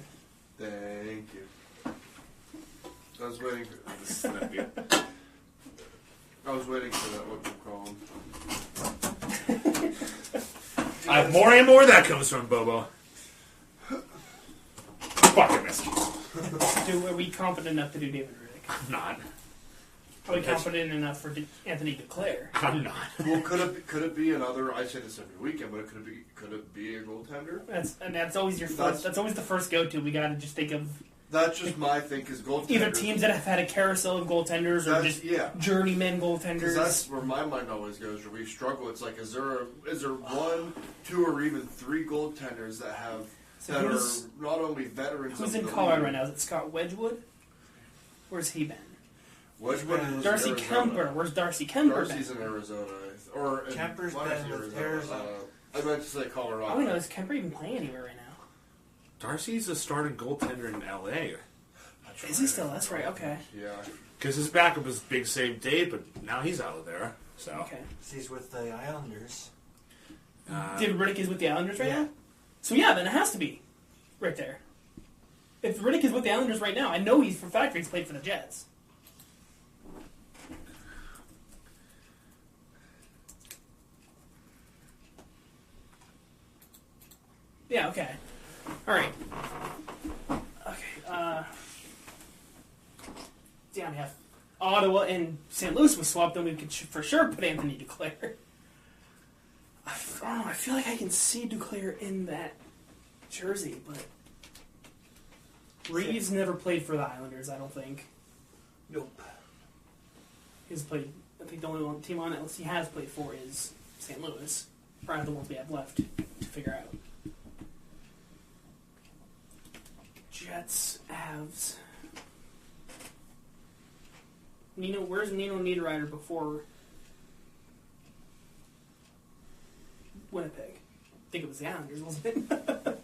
Thank you. I was waiting for... Snippy. I was waiting for that, what you call him. I have more and more where that comes from, Bobo. Fucking missed. Are we confident enough to do David Riddick? I'm not. Are we confident enough for Anthony Duclair? I'm not. Well, could it be another? I say this every weekend, but could it be a goaltender? That's always your first. That's always the first go-to. We got to just think of. That's just my thing, because goaltenders. Either teams that have had a carousel of goaltenders or just journeyman goaltenders. Because that's where my mind always goes. Where we struggle, it's like, is there one, two, or even three goaltenders that have that are not only veterans? Who's in Colorado right now? Is it Scott Wedgwood? Where's he been? Wedgwood. Darcy Kemper. Where's Darcy Kemper? Darcy's in Arizona, or Kemper's been with Arizona. I meant to say Colorado. I don't know. Is Kemper even playing anywhere right now? Darcy's a starting goaltender in L.A. Is he still? That's right. Okay. Yeah. Because his backup was Big Save Dave, but now he's out of there. So. Okay. He's with the Islanders. David Riddick is with the Islanders right now? So yeah, then it has to be right there. If Riddick is with the Islanders right now, I know he's for a fact he's played for the Jets. Yeah, okay. Alright. Okay, damn, yeah. Ottawa and St. Louis was swapped, then we could for sure put Anthony Duclair. I don't know, I feel like I can see Duclair in that jersey, but Reeves never played for the Islanders, I don't think. Nope. He's played, I think the only one team on that list he has played for is St. Louis. Probably the ones we have left to figure out. Jets, Avs. Where's Nino Niederreiter before Winnipeg? I think it was the Islanders, wasn't it?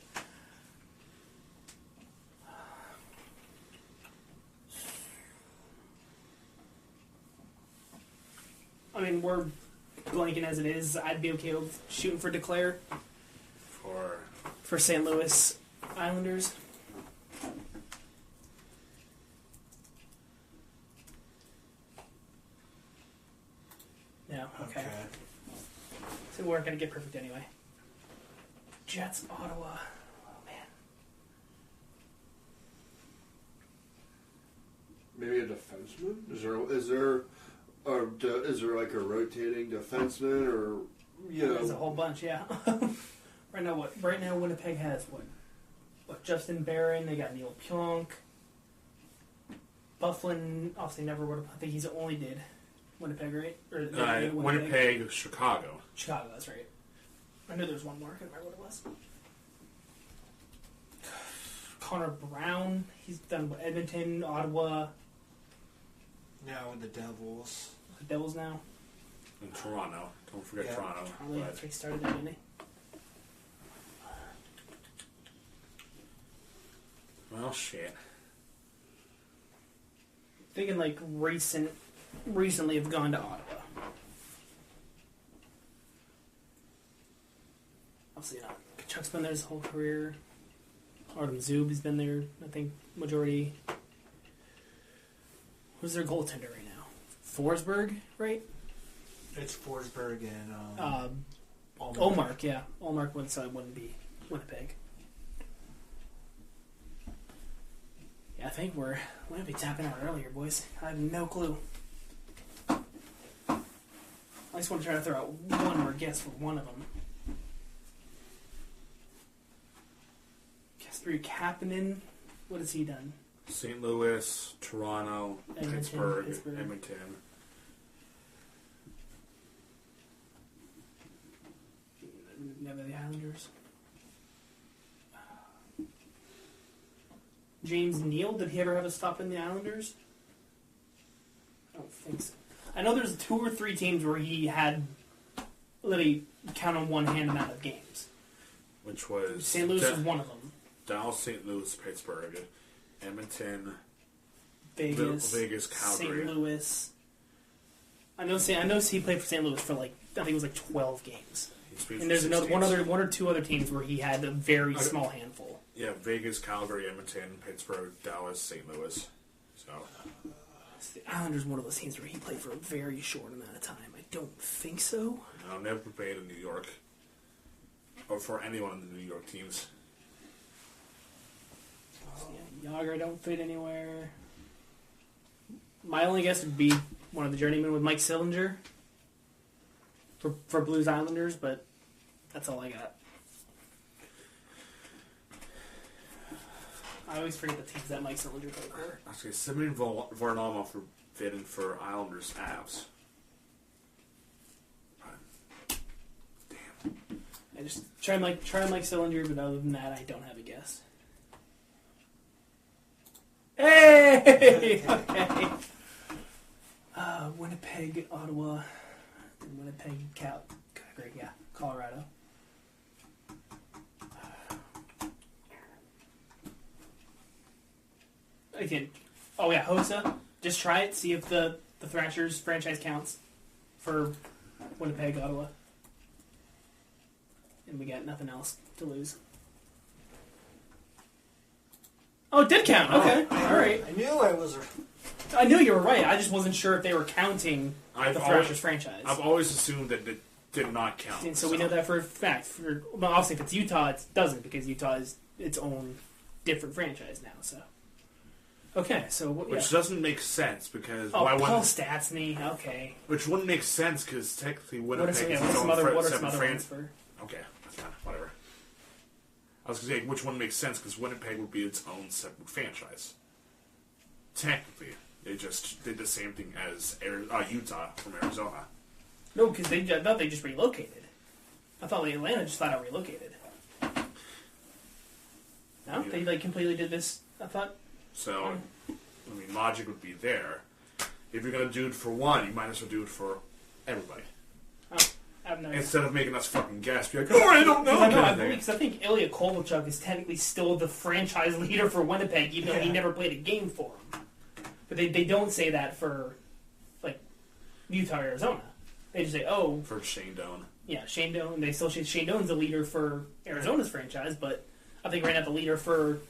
I mean, we're blanking as it is. I'd be okay with shooting for Duclair. For St. Louis Islanders. No, okay. So we weren't going to get perfect anyway. Jets, Ottawa. Oh, man. Maybe a defenseman? Is there like a rotating defenseman, or There's a whole bunch, yeah. Right now Winnipeg has what? Justin Barron. They got Neil Pionk. Bufflin. Obviously, never would have. I think he's only did Winnipeg, right? Or Winnipeg, Chicago. Chicago, that's right. I knew there was one more. I couldn't remember what it was. Connor Brown. He's done Edmonton, Ottawa. Now with the Devils. The Devils now. And Toronto. Don't forget Toronto. That's where he started there, didn't he? Well, shit. Thinking like recently have gone to Ottawa. Obviously not. Kachuk's been there his whole career. Artem Zub has been there, I think, majority. Who's their goaltender right now? Forsberg, right? It's Forsberg and Olmark, yeah. Olmark wouldn't, so it wouldn't be Winnipeg. Yeah, I think we're going to be tapping out earlier, boys. I have no clue. I just want to try to throw out one more guess for one of them. Guess through Kapanen. What has he done? St. Louis, Toronto, Pittsburgh, Edmonton. Never the Islanders. James Neal, did he ever have a stop in the Islanders? I don't think so. I know there's 2 or 3 teams where he had literally count on one hand amount of games. Which was St. Louis was one of them. Dallas, St. Louis, Pittsburgh, Edmonton, Vegas, Calgary, St. Louis. I know he played for St. Louis for I think it was 12 games. And there's one or two other teams where he had a very small handful. Yeah, Vegas, Calgary, Edmonton, Pittsburgh, Dallas, St. Louis. So the Islanders one of those teams where he played for a very short amount of time. I don't think so. No, never played in New York. Or for anyone in the New York teams. Yeah, Yager don't fit anywhere. My only guess would be one of the journeymen with Mike Sillinger for Blues Islanders, but that's all I got. I always forget the teams that Mike Sillinger played for. Actually, Simeon Varnama for fitting for Islanders Avs. Damn. I just try Mike Sillinger, but other than that, I don't have a guess. Hey! Okay. Winnipeg, Ottawa, Winnipeg, Calgary, yeah, Colorado. Again, oh yeah, Hossa. Just try it. See if the Thrashers franchise counts for Winnipeg, Ottawa. And we got nothing else to lose. Oh, it did count. Okay, all right. I knew I was. I knew you were right. I just wasn't sure if they were counting the Thrashers franchise. I've always assumed that it did not count. And so we know that for a fact. Well, obviously, if it's Utah, it doesn't, because Utah is its own different franchise now. So, okay, so which doesn't make why Paul wouldn't Stastny? Okay, which wouldn't make sense because technically Winnipeg is its what own are some separate other franchise. ones for? Okay, whatever. I was going to say, which one makes sense, because Winnipeg would be its own separate franchise. Technically, they just did the same thing as Utah from Arizona. No, because I thought they just relocated. I thought Atlanta just flat out relocated. No, yeah. They completely did this. I thought. So, I mean, logic would be there. If you're going to do it for one, you might as well do it for everybody. Oh. I have no Instead of making us fucking guess, be like, oh, I don't know. Because I think Ilya Kovalchuk is technically still the franchise leader for Winnipeg, even though he never played a game for him. But they don't say that for, like, Utah or Arizona. They just say, oh... For Shane Doan. Yeah, Shane Doan. They still say Shane Doan's the leader for Arizona's franchise, but I think right now the leader for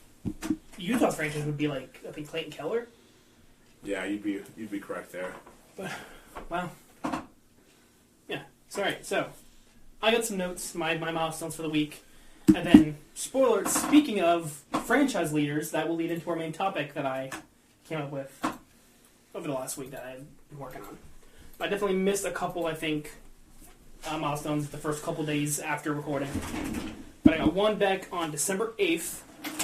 Utah's franchise would be, like, I think Clayton Keller. Yeah, you'd be correct there. But, wow. Alright, so I got some notes, my milestones for the week, and then, spoiler, speaking of franchise leaders, that will lead into our main topic that I came up with over the last week that I've been working on. I definitely missed a couple, I think, milestones the first couple days after recording. But I got one back on December 8th.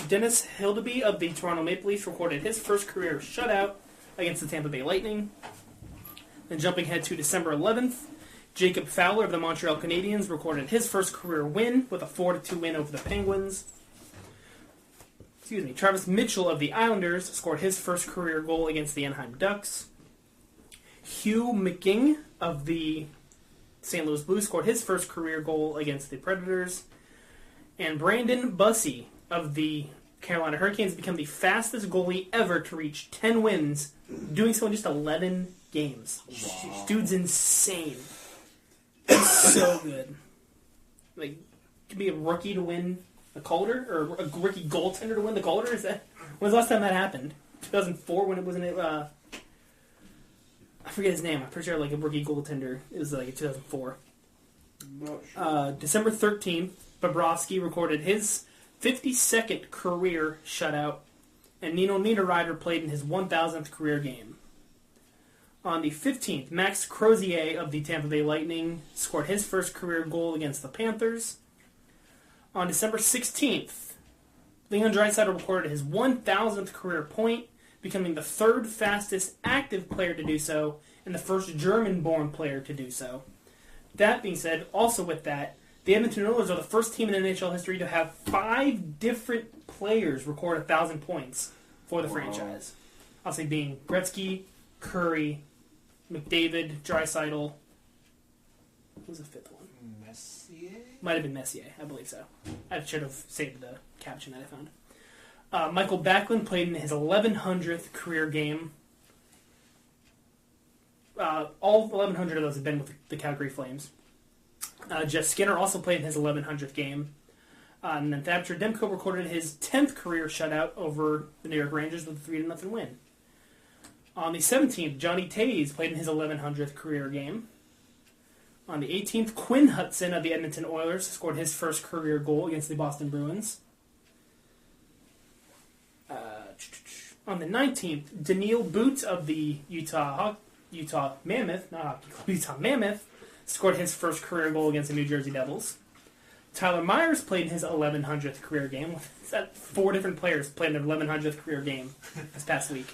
Dennis Hildeby of the Toronto Maple Leafs recorded his first career shutout against the Tampa Bay Lightning. Then jumping ahead to December 11th, Jacob Fowler of the Montreal Canadiens recorded his first career win with a 4-2 win over the Penguins. Travis Mitchell of the Islanders scored his first career goal against the Anaheim Ducks. Hugh McGing of the St. Louis Blues scored his first career goal against the Predators. And Brandon Bussey of the Carolina Hurricanes became the fastest goalie ever to reach 10 wins, doing so in just 11 games. Wow. Dude's insane. He's so good. Like, could be a rookie to win the Calder, or a rookie goaltender to win the Calder. When was the last time that happened? 2004, when it wasn't. I forget his name. I'm pretty sure like a rookie goaltender. It was like 2004. Not sure. December 13th, Bobrovsky recorded his 52nd career shutout, and Nino Niederreiter played in his 1,000th career game. On the 15th, Max Crozier of the Tampa Bay Lightning scored his first career goal against the Panthers. On December 16th, Leon Draisaitl recorded his 1,000th career point, becoming the third fastest active player to do so and the first German-born player to do so. That being said, also with that, the Edmonton Oilers are the first team in NHL history to have 5 different players record 1,000 points for the franchise. Obviously being Gretzky, Curry, McDavid, Draisaitl. What was the 5th one? Messier? Might have been Messier, I believe so. I should have saved the caption that I found. Michael Backlund played in his 1,100th career game. All 1,100 of those have been with the Calgary Flames. Jeff Skinner also played in his 1,100th game. And then Thatcher Demko recorded his 10th career shutout over the New York Rangers with a 3-0 win. On the 17th, Johnny Toews played in his 1,100th career game. On the 18th, Quinn Hudson of the Edmonton Oilers scored his first career goal against the Boston Bruins. On the 19th, Daniil Boots of the Utah Utah Mammoth, not Hockey Club, Utah Mammoth, scored his first career goal against the New Jersey Devils. Tyler Myers played his 1100th career game. 4 different players played their 1100th career game this past week.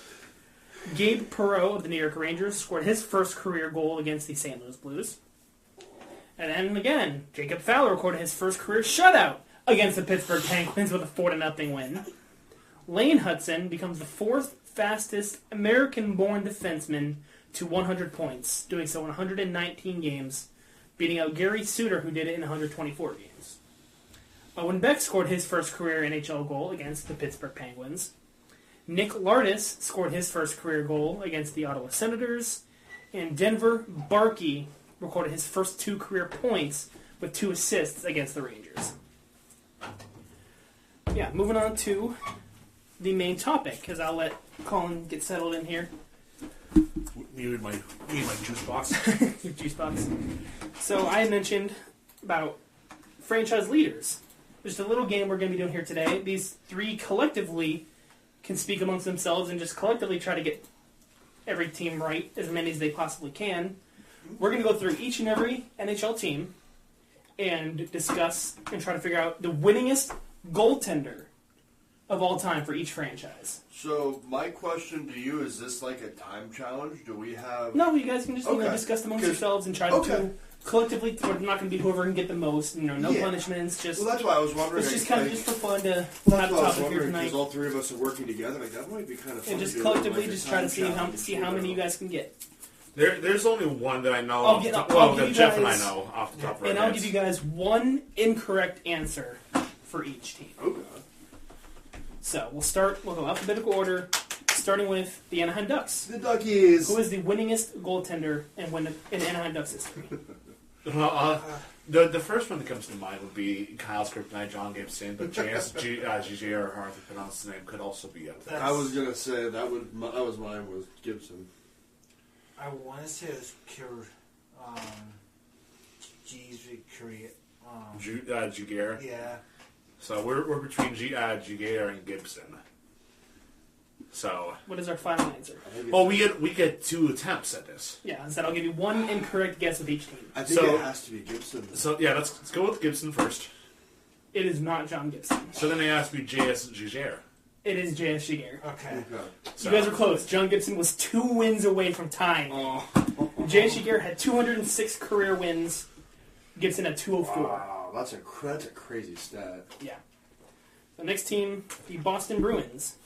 Gabe Perreault of the New York Rangers scored his first career goal against the St. Louis Blues. And then again, Jacob Fowler recorded his first career shutout against the Pittsburgh Penguins with a 4-0 win. Lane Hudson becomes the 4th fastest American-born defenseman to 100 points, doing so in 119 games, beating out Gary Suter, who did it in 124 games. Owen Beck scored his first career NHL goal against the Pittsburgh Penguins. Nick Lardis scored his first career goal against the Ottawa Senators. And Denver Barkey recorded his first 2 career points with 2 assists against the Rangers. Yeah, moving on to the main topic, because I'll let Colin get settled in here. Need my juice box. Your juice box. So I had mentioned about franchise leaders. Just a little game we're going to be doing here today. These 3 collectively can speak amongst themselves and just collectively try to get every team right, as many as they possibly can. We're going to go through each and every NHL team and discuss and try to figure out the winningest goaltender of all time for each franchise. So my question to you, is this like a time challenge? Do we have... No, you guys can just discuss amongst yourselves and try to collectively. We're not going to be whoever can get the most. No punishments. Just well, that's why I was wondering. It's just kind of just for fun to have a topic here tonight. Because all 3 of us are working together, like that might be kind of fun. And just collectively, just try to see how many you guys can get. There's only one that I know. That Jeff and I know off the top of our heads. And I'll give you guys 1 incorrect answer for each team. Oh God. So we'll go alphabetical order, starting with the Anaheim Ducks. The Duckies. Who is the winningest goaltender in Anaheim Ducks history? The first one that comes to mind would be Kyle's Kryptonite, John Gibson, but GG or however you pronounce his name could also be up there. I was gonna say that was mine was Gibson. I want to say it was Korea. Giguere. Yeah. So we're between Giguere and Gibson. So what is our final answer? Well, we get 2 attempts at this. Yeah, instead I'll give you 1 incorrect guess with each team. I think it has to be Gibson. So yeah, let's go with Gibson first. It is not John Gibson. So then they asked me J.S. Giguere. It is J.S. Giguere. Okay. So you guys are close. John Gibson was 2 wins away from tying. J.S. Giguere had 206 career wins. Gibson had 204. Wow, that's a crazy stat. Yeah. The next team, the Boston Bruins.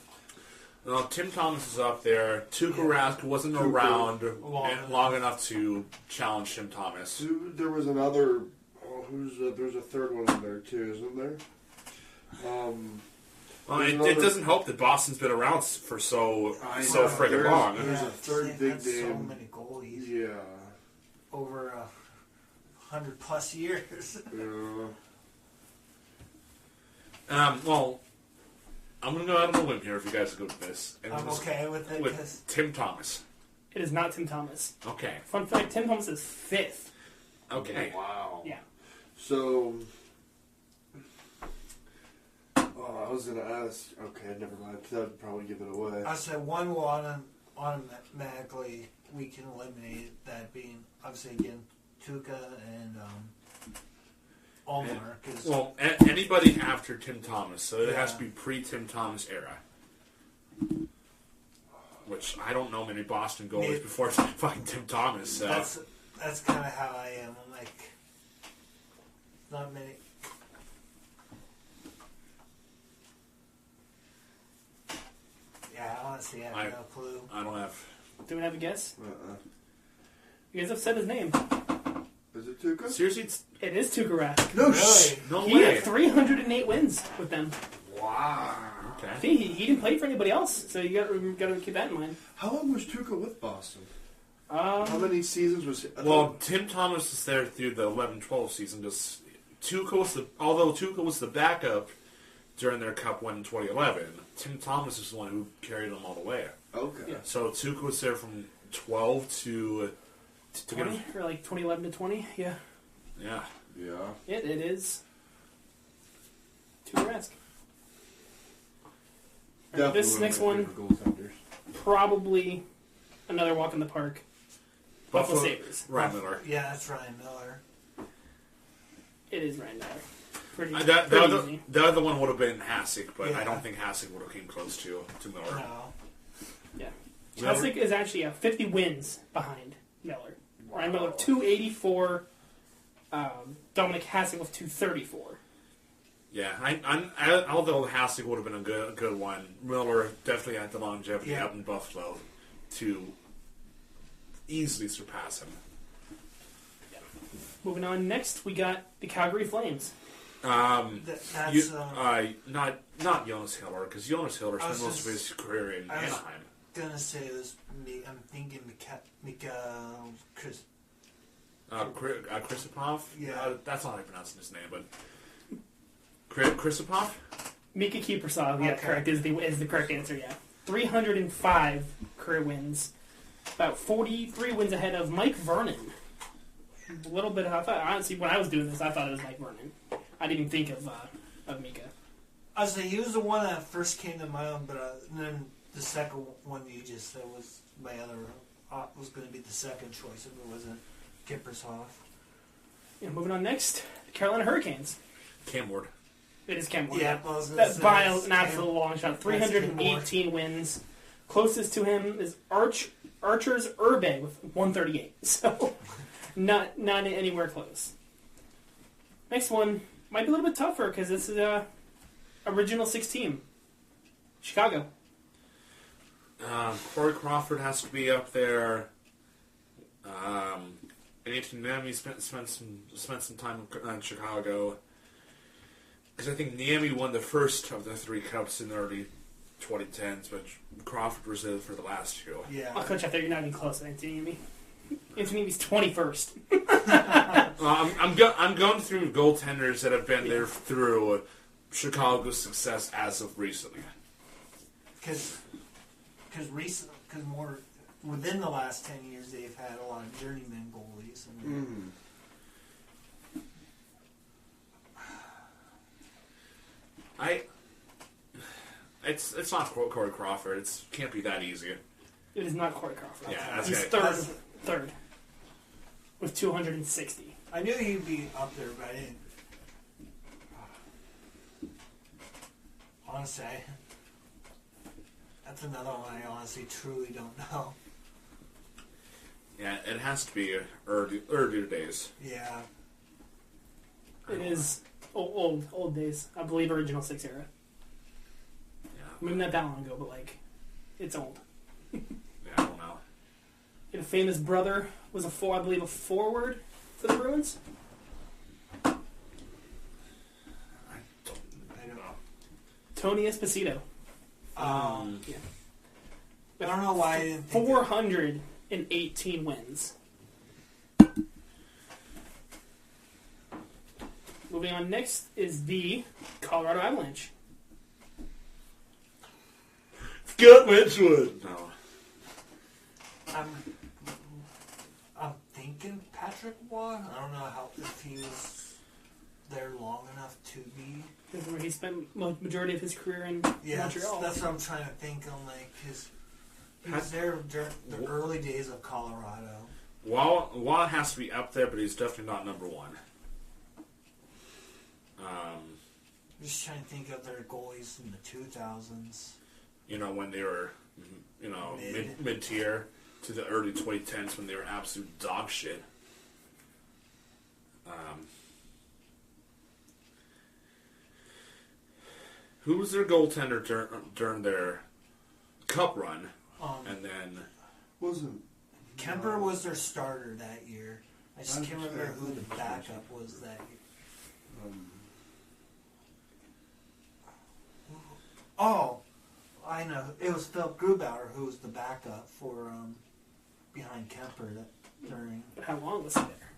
Well, Tim Thomas is up there. Tuukka Rask wasn't around long enough to challenge Tim Thomas. There was another. There's a third one in there too, isn't there? Well, it doesn't help that Boston's been around for so friggin' long. There's a third big name. So many goalies. Yeah. Over 100+ years. Yeah. Well, I'm going to go out on a limb here if you guys go with this. And I'm okay with it. With Tim Thomas. It is not Tim Thomas. Okay. Fun fact, Tim Thomas is 5th. Okay. Wow. Yeah. So... I was going to ask... Okay, never mind. That would probably give it away. I said one will automatically... We can eliminate that being, obviously, again, Tuukka and... Omar, well, anybody after Tim Thomas, so it has to be pre-Tim Thomas era. Which I don't know many Boston goalies before fucking Tim Thomas. So. That's kind of how I am. I'm like, not many. Yeah, honestly, I have no clue. I don't have. Do we have a guess? You guys have said his name. Is it Tuukka? Seriously, it is Tuukka Rask. No, no he way. Had 308 wins with them. Wow. Okay. He didn't play for anybody else, so you got to keep that in mind. How long was Tuukka with Boston? How many seasons was he? Well, Tim Thomas was there through the 11-12 season. Just although Tuukka was the backup during their Cup win in 2011, Tim Thomas is the one who carried them all the way. Okay. Yeah. So Tuukka was there from 12 to 20, or like 2011 to 20, yeah. Yeah. Yeah. It is Tuukka Rask. Right, this next one, probably another walk in the park. Buffalo Sabres. Ryan Miller. Yeah, that's Ryan Miller. It is Ryan Miller. Pretty The other one would have been Hasek, but I Yeah. don't think Hasek would have came close to Miller. No. Yeah. Miller? Hasek is actually 50 wins behind Miller. Ryan Miller 284. Dominic Hasek with 234. Yeah, although Hasek would have been a good one, Miller definitely had the longevity out in Buffalo to easily surpass him. Yeah. Moving on, next we got the Calgary Flames. That's not Jonas Hiller, because Jonas Hiller spent most of his career in Anaheim. Gonna say it was me. I'm thinking Chris. Krisipov? Yeah. That's not how I pronounce his name, but Krisipov? Mika Kiprusoff, yeah, Okay. correct, is the correct answer, yeah. 305 career wins. About 43 wins ahead of Mike Vernon. A little bit, honestly, when I was doing this, I thought it was Mike Vernon. I didn't even think of Mika. I was he was the one that first came to mind, but then the second one you just said was my other was going to be the second choice if it wasn't Kiprusoff. Yeah, moving on next, the Carolina Hurricanes. Cam Ward. It is Cam Ward. Yeah, I was gonna That's say by it's an absolute long shot. 318 wins. Closest to him is Archer's Urbe with 138. So, not anywhere close. Next one might be a little bit tougher because this is original 6 team. Chicago. Corey Crawford has to be up there. Anthony Niemi spent some time in Chicago. Because I think Niemi won the first of the 3 cups in the early 2010s, but Crawford was there for the last 2. Yeah. Oh, Coach, I thought you're not even close to Anthony Niemi. Anthony Niemi's 21st. I'm going through goaltenders that have been there through Chicago's success as of recently. Because more within the last 10 years they've had a lot of journeyman goalies. And It's not Corey Crawford. It can't be that easy. It is not Corey Crawford. Yeah, that's He's right. third. With 260. I knew he'd be up there, but I didn't. Honestly, that's another one I honestly truly don't know. Yeah, it has to be earlier days. Yeah. It is old days. I believe original 6 era. Yeah, Maybe not that long ago, but it's old. yeah, I don't know. A famous brother was a forward for the Bruins. I don't know. Tony Esposito. I Yeah. don't know why I didn't think 418 wins. Moving on next is the Colorado Avalanche. Scott Wedgwood. No. I'm thinking Patrick Waugh. I don't know if he was there long enough to be. This is where he spent majority of his career in Yeah, Montreal. that's what I'm trying to think. He was there during the early days of Colorado. Waugh has to be up there, but he's definitely not number 1. I'm just trying to think of their goalies in the 2000s. When they were, mid-tier to the early 2010s when they were absolute dog shit. Who was their goaltender during their cup run? And then Wasn't Kemper was their starter that year. I just can't remember who the backup was that year. Oh, I know. It was Phil Grubauer who was the backup for behind Kemper during. But how long was he there?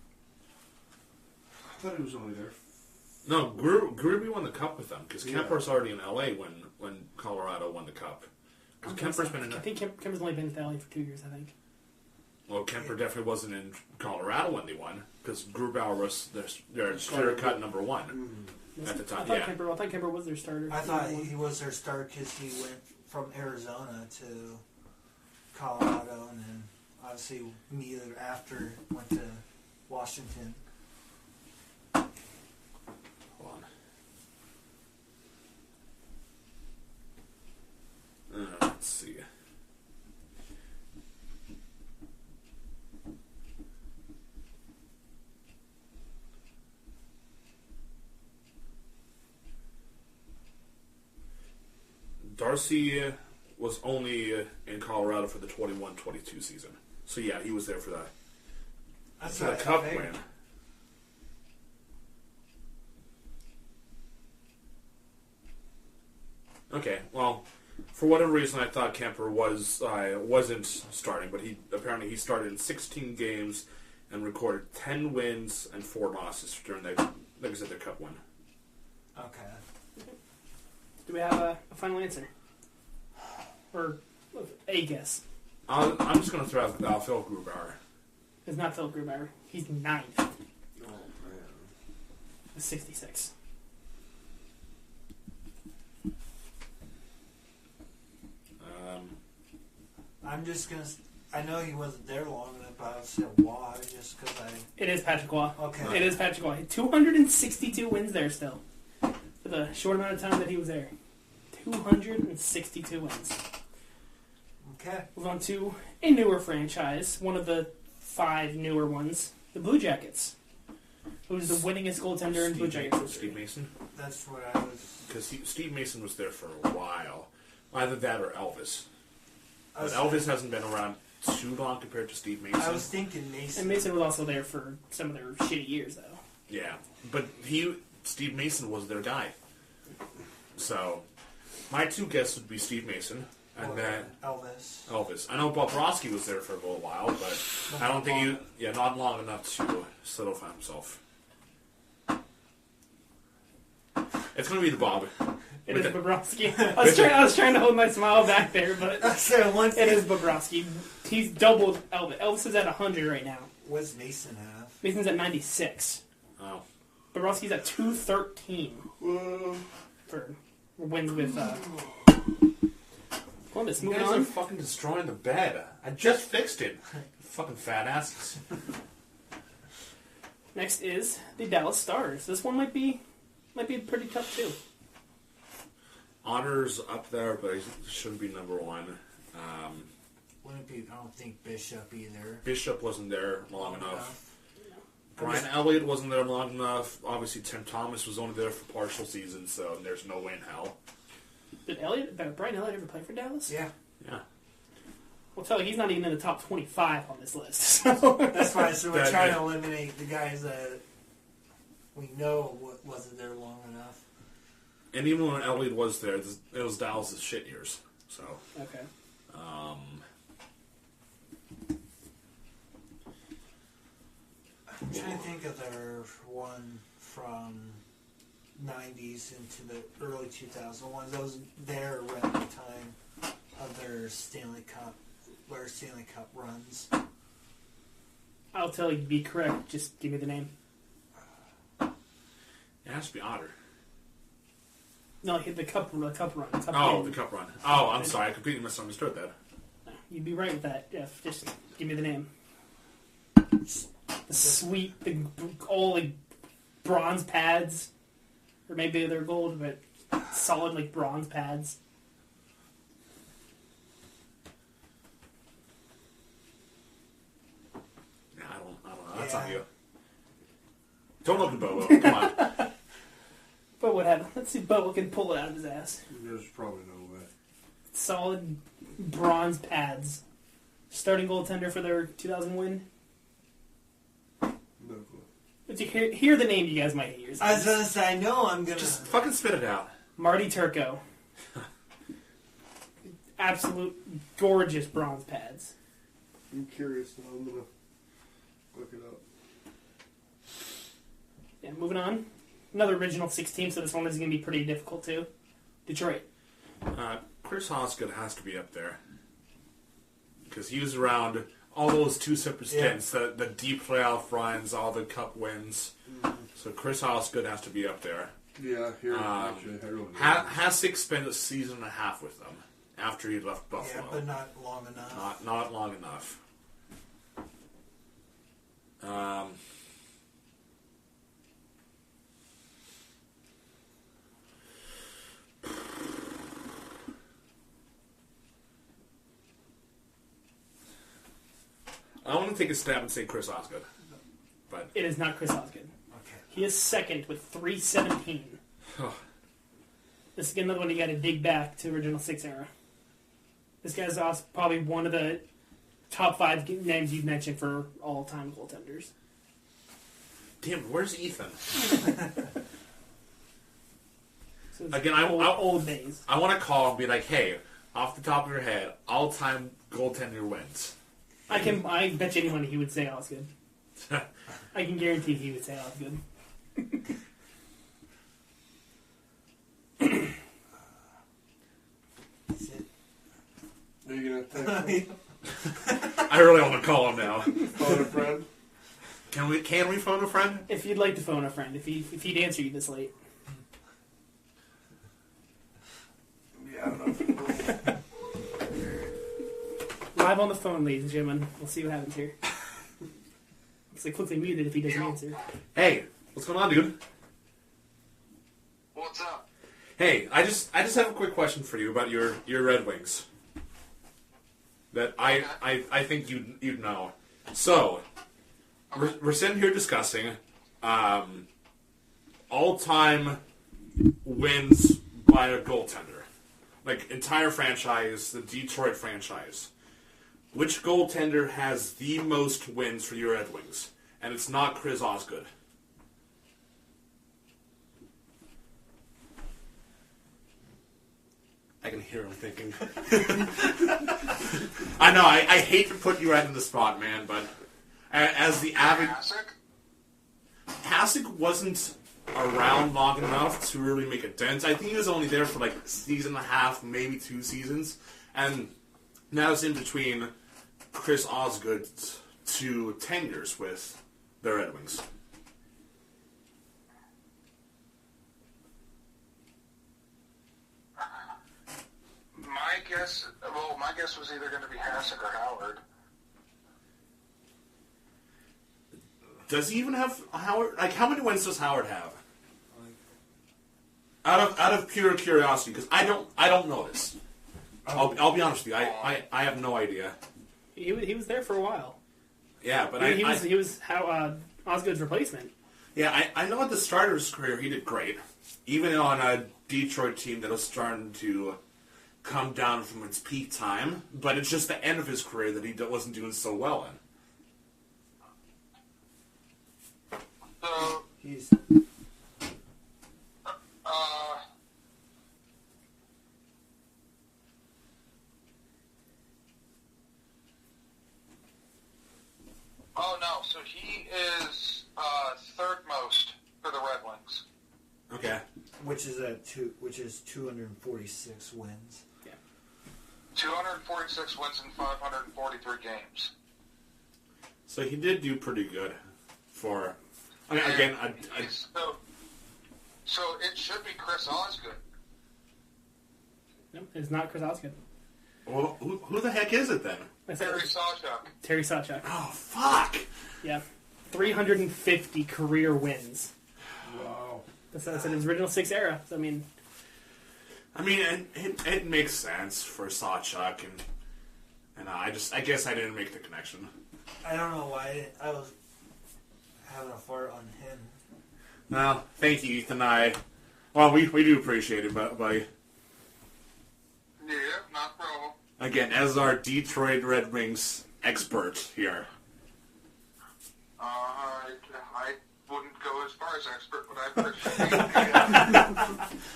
I thought he was only there. no, Gruby won the cup with them because Kemper's already in LA when Colorado won the cup. Because Kemper's been in. I think Kemper's only been in the LA for 2 years. I think. Well, Kemper definitely wasn't in Colorado when they won because Grubauer was their clear-cut number 1 at the time. I thought Kemper was their starter. I thought he was their starter because he went from Arizona to Colorado and then obviously immediately after went to Washington. Hold on. Let's see. Darcy was only in Colorado for the 21-22 season. So yeah, he was there for that. That's For the Cup win. Okay, well, for whatever reason, I thought Kemper wasn't starting, but he started in 16 games and recorded 10 wins and 4 losses during their Cup win. Okay. Do we have a final answer? Or a guess? I'm just going to throw out Phil Grubauer. It's not Phil Grubauer. He's 9th. Oh, man. 66. I'm just going to... I know he wasn't there long enough, but I'll say why, just because It is Patrick Waugh. Okay. It is Patrick Waugh. 262 wins there still. For the short amount of time that he was there. 262 wins. Okay. Move on to a newer franchise. One of the 5 newer ones. The Blue Jackets. Who's the winningest goaltender in Blue Jackets history? Steve Mason? That's what I was... Because Steve Mason was there for a while. Either that or Elvis. I But was Elvis hasn't been around too long compared to Steve Mason. I was thinking Mason. And Mason was also there for some of their shitty years, though. Yeah, but Steve Mason was their guy. So, my 2 guesses would be Steve Mason and Or then Elvis. I know Bobrovsky was there for a little while, but I don't think not long enough to solidify himself. It's going to be the Bob. It is Bobrovsky. I was trying to hold my smile back there, but it is Bobrovsky. He's doubled Elvis. Elvis is at 100 right now. What's Mason have? Mason's at 96. Oh. Bobrovsky's at 213 for wins with Columbus. You Moving guys are on. fucking destroying the bed. I just fixed it. Fucking fat asses. Next is the Dallas Stars. This one might be pretty tough too. Otter's up there, but he shouldn't be number 1. Wouldn't be. I don't think Bishop either. Bishop wasn't there long enough. Brian Elliott wasn't there long enough. Obviously, Tim Thomas was only there for partial season, so there's no way in hell. Did Brian Elliott ever play for Dallas? Yeah. Yeah. Well, tell you, he's not even in the top 25 on this list. So. That's fine. So we're trying to eliminate the guys that we know wasn't there long enough. And even when Elliott was there, it was Dallas' shit years. So. Okay. I'm trying to think of their one from 90s into the early 2000s ones. That was there around the time of their Stanley Cup runs. I'll tell you to be correct. Just give me the name. It has to be Otter. No, the cup run. The Cup run. Oh, I'm sorry. I completely misunderstood that. You'd be right with that, Jeff. Just give me the name. The sweet, all like bronze pads, or maybe they're gold, but solid like bronze pads. Yeah, I don't know. That's on you. Don't look at Bobo. Come on. But what happened? Let's see if Bobo can pull it out of his ass. There's probably no way. Solid bronze pads. Starting goaltender for their 2000 win. No clue. But you hear the name, you guys might hate yours. I was gonna say, I know I'm gonna. Just fucking spit it out. Marty Turco. Absolute gorgeous bronze pads. I'm curious now. I'm gonna look it up. Yeah, moving on. Another original 6 team, so this one is going to be pretty difficult too. Detroit. Chris Hoskett has to be up there. Because he was around all those 2 separate stints, the deep playoff runs, all the cup wins. Mm-hmm. So Chris Hoskett has to be up there. Yeah, here, actually, I wrote it. Hasek spent a season and a half with them after he left Buffalo. Yeah, but not long enough. Not long enough. I want to take a stab and say Chris Osgood. But It is not Chris Osgood. Okay. He is second with 317. This is another one you got to dig back to original 6 era. This guy's also probably one of the top 5 names you've mentioned for all-time goaltenders. damn, where's Ethan? So it's Again, old days. I want to call and be like, hey, off the top of your head, all-time goaltender wins. I bet you anyone he would say Osgood. I can guarantee he would say Osgood. Are you gonna text me? I really want to call him now. Phone a friend? Can we phone a friend? If you'd like to phone a friend, if he'd answer you this late. Yeah, I don't know. Live on the phone, ladies and gentlemen. We'll see what happens here. Looks like quickly muted if he doesn't answer. Hey, what's going on, dude? What's up? Hey, I just have a quick question for you about your Red Wings. That I think you'd know. So, we're sitting here discussing all-time wins by a goaltender. Like, entire franchise, the Detroit franchise. Which goaltender has the most wins for your Red Wings? And it's not Chris Osgood. I can hear him thinking. I know, I hate to put you right in the spot, man, but as the avid... Hasek wasn't around long enough to really make a dent. I think he was only there for like a season and a half, maybe 2 seasons. And now it's in between Chris Osgood's 2 tenures with the Red Wings. My guess was either going to be Hasek or Howard. Does he even have Howard? Like, how many wins does Howard have? Out of pure curiosity, because I don't know this. I'll be honest with you. I have no idea. He was there for a while. Yeah, but he was Osgood's replacement. Yeah, I know at the start of his career he did great, even on a Detroit team that was starting to come down from its peak time. But it's just the end of his career that he wasn't doing so well in. So, He's oh no, so he is third most for the Red Wings. Okay. which is 246 wins. 246 wins in 543 games. So he did do pretty good for... I mean, again, So it should be Chris Osgood. No, it's not Chris Osgood. Well, who the heck is it then? Terry Sawchuk. Terry Sawchuk. Oh, fuck! Yeah. 350 career wins. Wow. That's in his original 6 era. So, I mean, it makes sense for Sawchuk, and I guess I didn't make the connection. I don't know why I was having a fart on him. No, thank you, Ethan. We do appreciate it, buddy. Yeah, not a problem. Again, as our Detroit Red Wings expert here. I wouldn't go as far as expert, but I appreciate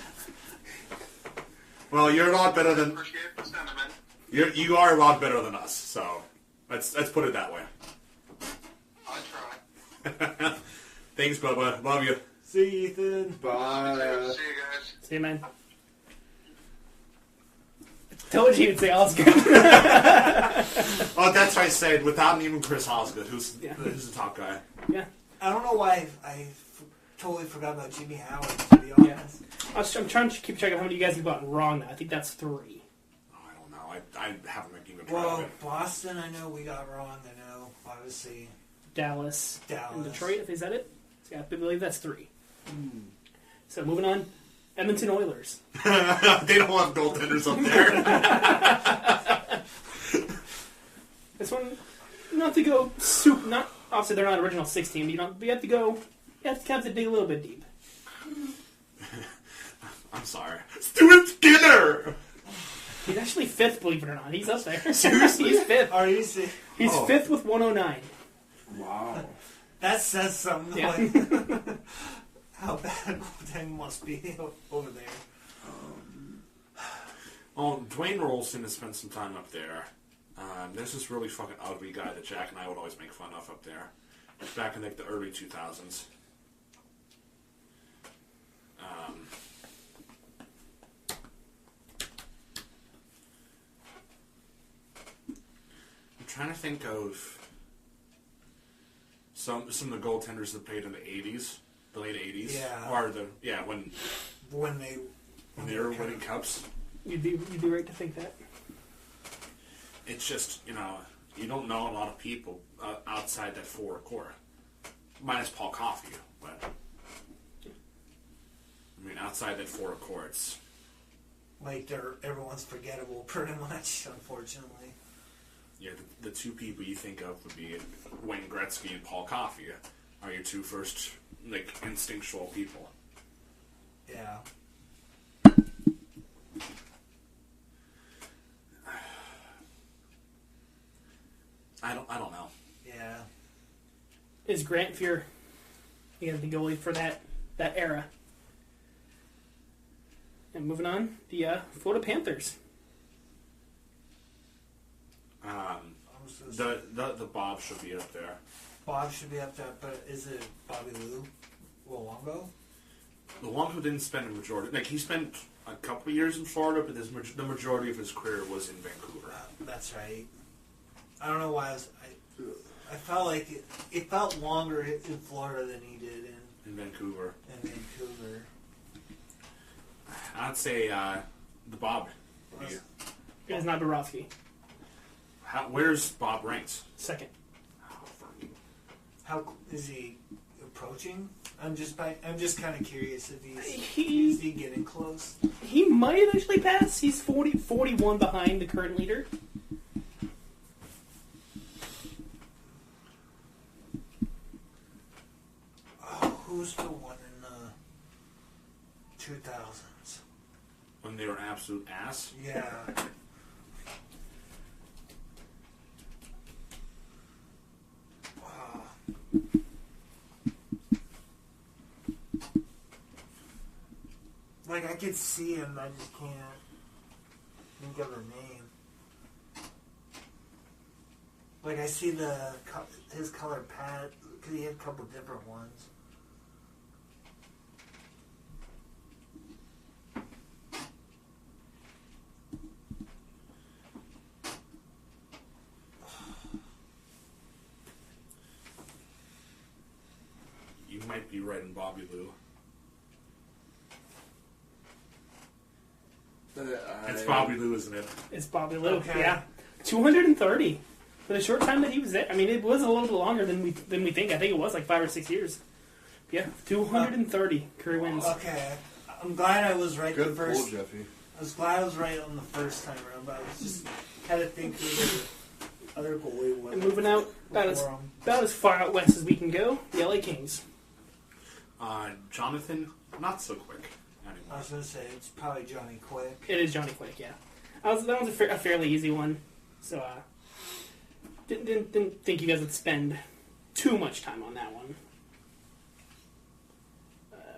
Well, you're a lot better than... appreciate the sentiment. You are a lot better than us, so let's put it that way. I try. Thanks, Bubba. Love you. See you, Ethan. Bye. See you guys. see you, man. Told you you'd say Osgood. Oh, that's what I said, without even Chris Osgood, who's the top guy. Yeah. I don't know why I totally forgot about Jimmy Howard, to be honest. I'm trying to keep track of how many of you guys have gotten wrong now. I think that's 3. Oh, I don't know. I haven't even tried Well, it. Boston, I know we got wrong. I know, obviously. Dallas, Dallas. and Detroit. Is that it? Yeah, I believe that's 3. So moving on, Edmonton Oilers. They don't want goaltenders up there. This one, not to go super. Not obviously they're not original 16. But you have to go. You have to dig a little bit deep. I'm sorry. Stuart Skinner! He's actually 5th, believe it or not. He's up there. Seriously? He's 5th. Are you serious? He's 5th with 109. Wow. That says something. Yeah. Like, how bad goaltending must be over there. Dwayne Rolson has spent some time up there. There's this really fucking ugly guy that Jack and I would always make fun of up there. Back in like the early 2000s. I'm trying to think of some of the goaltenders that played in the 80s, the late 80s. Yeah. Or when When they were winning cups. You'd be right to think that. It's just, you don't know a lot of people outside that forward core. Minus Paul Coffey, but I mean, outside that forward core, it's like everyone's forgettable, pretty much. Unfortunately. yeah. The two people you think of would be Wayne Gretzky and Paul Coffey are your two first like instinctual people. Yeah. I don't know. Yeah. Is Grant Fuhr, the goalie for that era? And moving on, the Florida Panthers. The Bob should be up there. Bob should be up there, but is it Bobby Lou? Luongo? Luongo didn't spend a majority. Like he spent a couple of years in Florida, but the majority of his career was in Vancouver. That's right. I don't know why I felt like it felt longer in Florida than he did In Vancouver. in Vancouver. I'd say the Bob. Yes. It's not Borowski. Where's Bob ranked? 2nd. How is he approaching? I'm just kind of curious if He- is he getting close? He might have actually passed. He's 41 behind the current leader. Oh, who's the one in the 2000s? When they were absolute ass. Yeah. Like, I could see him, I just can't think of her name. Like, I see his colored pad, because he had a couple different ones. You might be right in Bobby Lou. It's Bobby Lou, isn't it? It's Bobby Lou. Okay. Yeah, 230 for the short time that he was there. I mean, it was a little bit longer than we think. I think it was like 5 or 6 years. Yeah, 230 career wins. Okay, I'm glad I was right Good the first. pull, Jeffy. I was glad I was right on the first time around, but I was just had to think through the other goalie was. And moving out about as far out west as we can go, the LA Kings. Jonathan, not so quick anymore. I was gonna say it's probably Johnny Quick. It is Johnny Quick, yeah. That was a fairly easy one, so didn't think you guys would spend too much time on that one.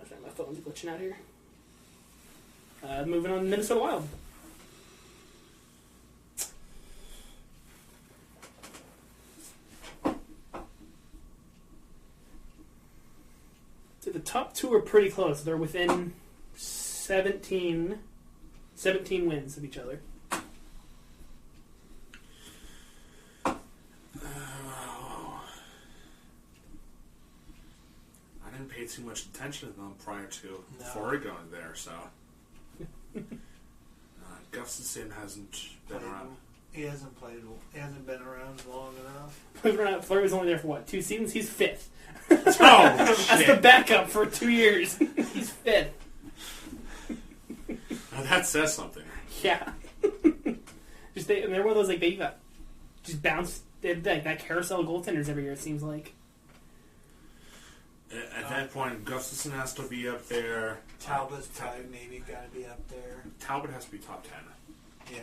Sorry, my phone's glitching out here. Moving on to Minnesota Wild. So the top two are pretty close. They're within 17 wins of each other. I didn't pay too much attention to them prior to No. before going there, so. Gustafsson hasn't been around. He hasn't played. He hasn't been around long enough. Believe it or not, Fleury was only there for what, 2 seasons? He's 5th. Oh, That's the shit. backup for 2 years. He's 5th. Now that says something. Yeah. They're one of those, like, they just bounce. They like that carousel of goaltenders every year, it seems like. At that point, Gustafson has to be up there. Talbot's probably maybe got to be up there. Talbot has to be top 10. Yeah.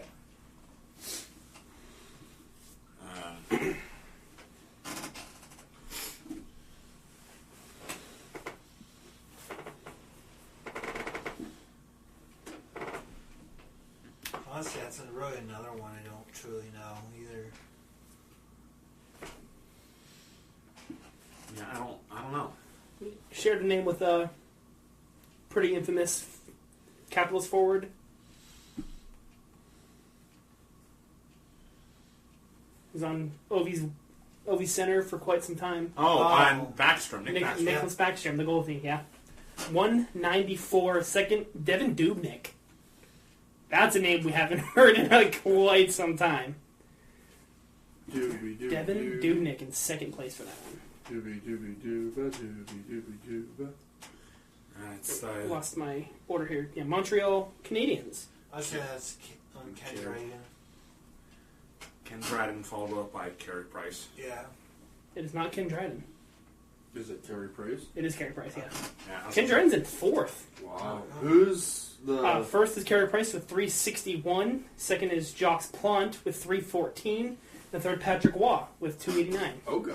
Honestly, that's really another one I don't truly know either. Yeah, I don't know. Shared a name with a pretty infamous Capitals forward. He was on Ovi's center for quite some time. Oh, on Backstrom. Backstrom. Nicholas Backstrom, the goalie, yeah. 194 second, Devin Dubnyk. That's a name we haven't heard in like quite some time. Devin Dubnyk in second place for that one. Lost my order here. Yeah, Montreal Canadiens. I'd say that's Ken Dryden. Ken Dryden followed up by Carey Price. Yeah. It is not Ken Dryden. Is it Terry Price? It is Carey Price, yeah. Yeah, Ken Dryden's in 4th. Wow. Who's the... First is Carey Price with 361. Second is Jacques Plante with 314. The third, Patrick Waugh with 289. Okay.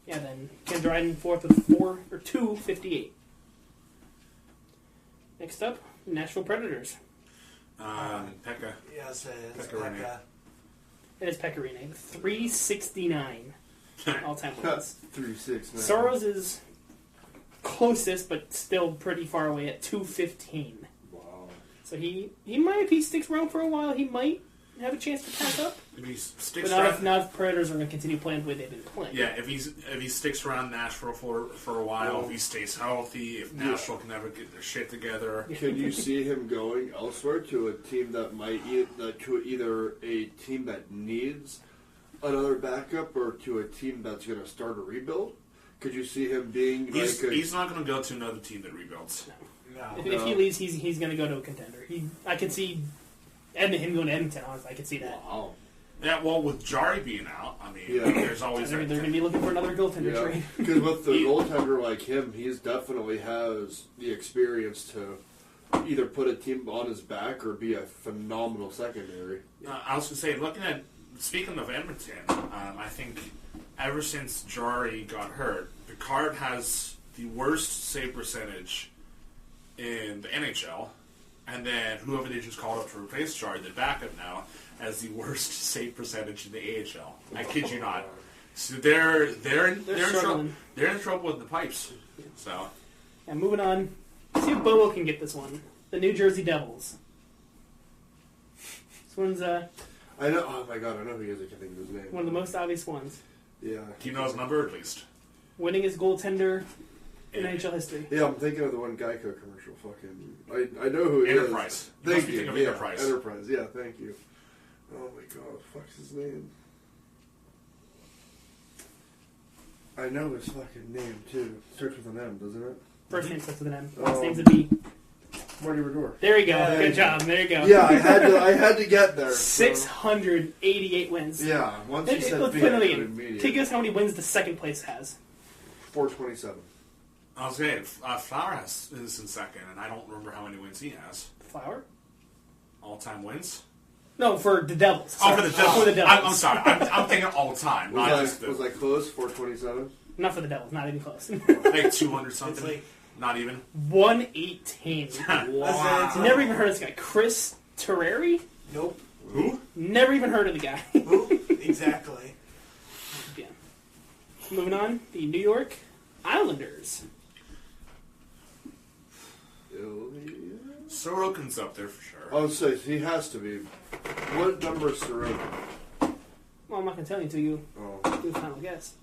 Yeah, then Ken Dryden 4th with 258. Next up, Nashville Predators. Pekka. Yeah, I'd say it's Pekka. Pekka. It is Pekka Rinne with 369 all-time wins. 3-6. Soros is closest, but still pretty far away at 215. Wow. So he might, if he sticks around for a while, he might have a chance to catch up. If he sticks But around, not if Predators are going to continue playing the way they've been playing. yeah, if he sticks around Nashville for a while, if he stays healthy, if Nashville can never get their shit together. Can you see him going elsewhere to a team that might to either a team that needs another backup or to a team that's going to start a rebuild? Could you see him being He's not going to go to another team that rebuilds. No. If he leaves, he's going to go to a contender. I can see him going to Edmonton, honestly. I can see that. Wow. Yeah, well, with Jari being out, I mean, Yeah. there's always They're that. going to be looking for another goaltender Yeah, trade. because with the goaltender like him, he's definitely has the experience to either put a team on his back or be a phenomenal secondary. I was going to say, speaking of Edmonton, I think ever since Jari got hurt, Picard has the worst save percentage in the NHL, and then whoever they just called up to replace Jari, the backup now, has the worst save percentage in the AHL. I kid you not. So they're in trouble. struggling. They're in trouble with the pipes. So And moving on, see if Bobo can get this one. The New Jersey Devils. This one's I know. Oh my god, I know who he is. I can't think of his name. one of the most obvious ones. Yeah. do you know his number at least? Winningest goaltender in NHL history. Yeah, I'm thinking of the one Geico commercial. Fucking, I know who it is. Enterprise. You Thank must be you. thinking of Yeah, Enterprise. Enterprise. Yeah, thank you. Oh my god, fuck's his name? I know his fucking name too. Starts with an M, doesn't it? First name starts with an M. Last name's a B. Marty Rador. There you go. Yeah, Good job. There you go. Yeah, I had to get there. so- 688 wins. Yeah, once you said Let's B, put I another knew game. immediately. Take us how many wins the second place has. 427. I was saying, Flower is in second, and I don't remember how many wins he has. Flower? All-time wins? No, for the Devils. Oh, for the Devils. For the Devils. I'm sorry. I'm thinking all-time, not just Was I close? 427? Not for the Devils. Not even close. like 200 It's something. like, Not even. 118. Wow. Never even heard of this guy. Chris Terreri? nope. Who? Never even heard of the guy. Exactly. Yeah. Moving on, the New York Islanders. Sorokin's up there for sure. I'll say he has to be. What number is Sorokin? Well, I'm not going to tell you until you Oh. do the final guess.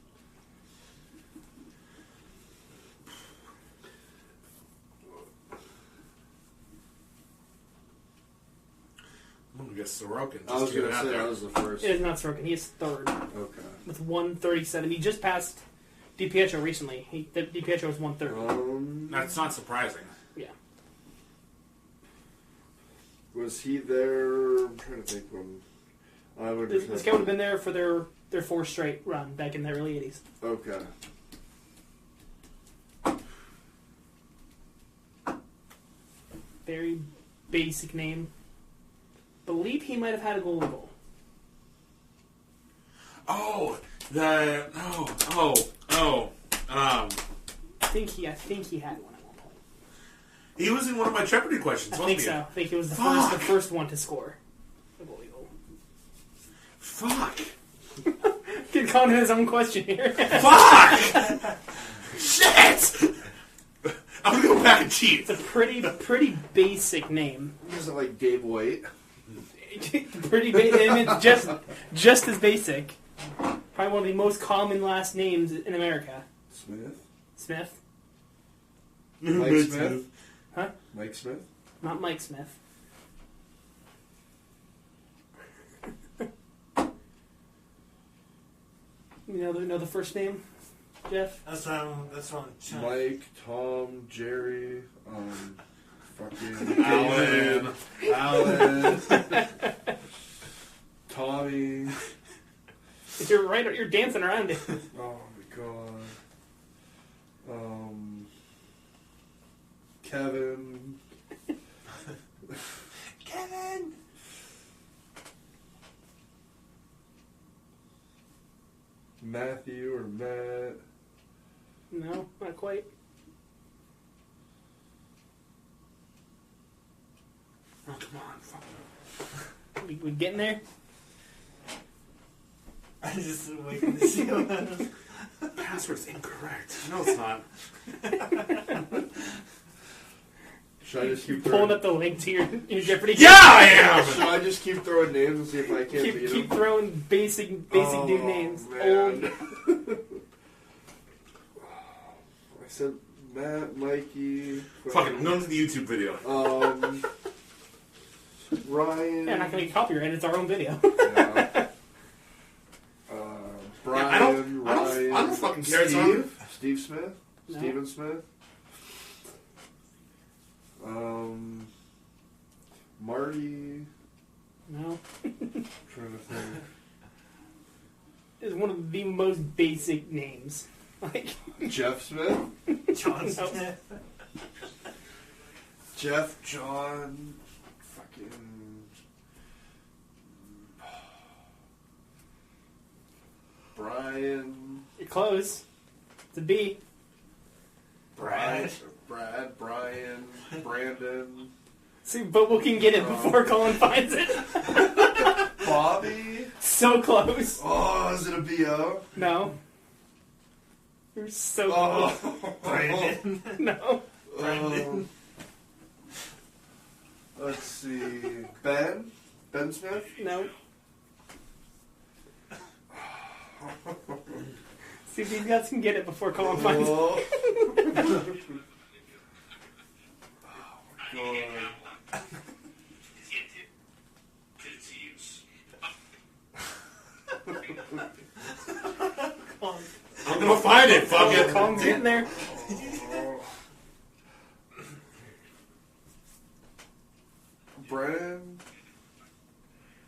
I'm gonna guess Sorokin. I was going going to say that was the first. It is not Sorokin. He is third Okay. with 137. He just passed DiPietro recently. DiPietro was 130. That's not surprising. Yeah. Was he there? I'm trying to think when. I would. This guy would have been there for their fourth straight run back in the early 80s. Okay. Very basic name. Believe he might have had a goalie goal. Oh, I think he had one at one point. he was in one of my Jeopardy questions, I wasn't think he? so. I think he was the first one to score a goalie goal. Fuck. Get caught in his own question here. Fuck! Shit! I'm gonna go back and cheat. It's a pretty basic name. Is it like Dave White? Pretty basic. It's just as basic. Probably one of the most common last names in America. Smith? Mike Smith? Huh? Mike Smith? Not Mike Smith. You know the first name, Jeff? That's what I'm trying. Mike, Tom, Jerry, fucking Alan, Tommy. You're right. You're dancing around it. Oh my god. Kevin. Kevin! Matthew or Matt. No, not quite. Oh, come on. Fuck. We getting there? I just waiting to see what Password's incorrect. No, it's not. Should I just keep Pulling throwing? up the link to your Jeopardy. Yeah, I am! Should I just keep throwing names and see if I can't beat Keep them? throwing basic dude names. Man. Old. I said Matt, Mikey. Fuck it, none of the YouTube video. Ryan. Yeah, not gonna get copyrighted. It's our own video. Yeah. Brian. I don't Ryan. fucking care. It's on. Steve Smith. No. Steven Smith. Marty. No. I'm trying to think. It's one of the most basic names. Like Jeff Smith. John Smith. Jeff. John. Fucking. Brian. you're close. It's a B. Brad. Brian. Brandon. See, but we can get it before Colin finds it. Bobby. So close. Oh, is it a BO? No. You're so close. Oh. Brandon. No. Um, let's see. Ben? Ben Smith? No. See if these guys can get it before Colin finds it. Oh. Oh, God. I'm gonna find it, fuck it. Colin's getting there. Brennan?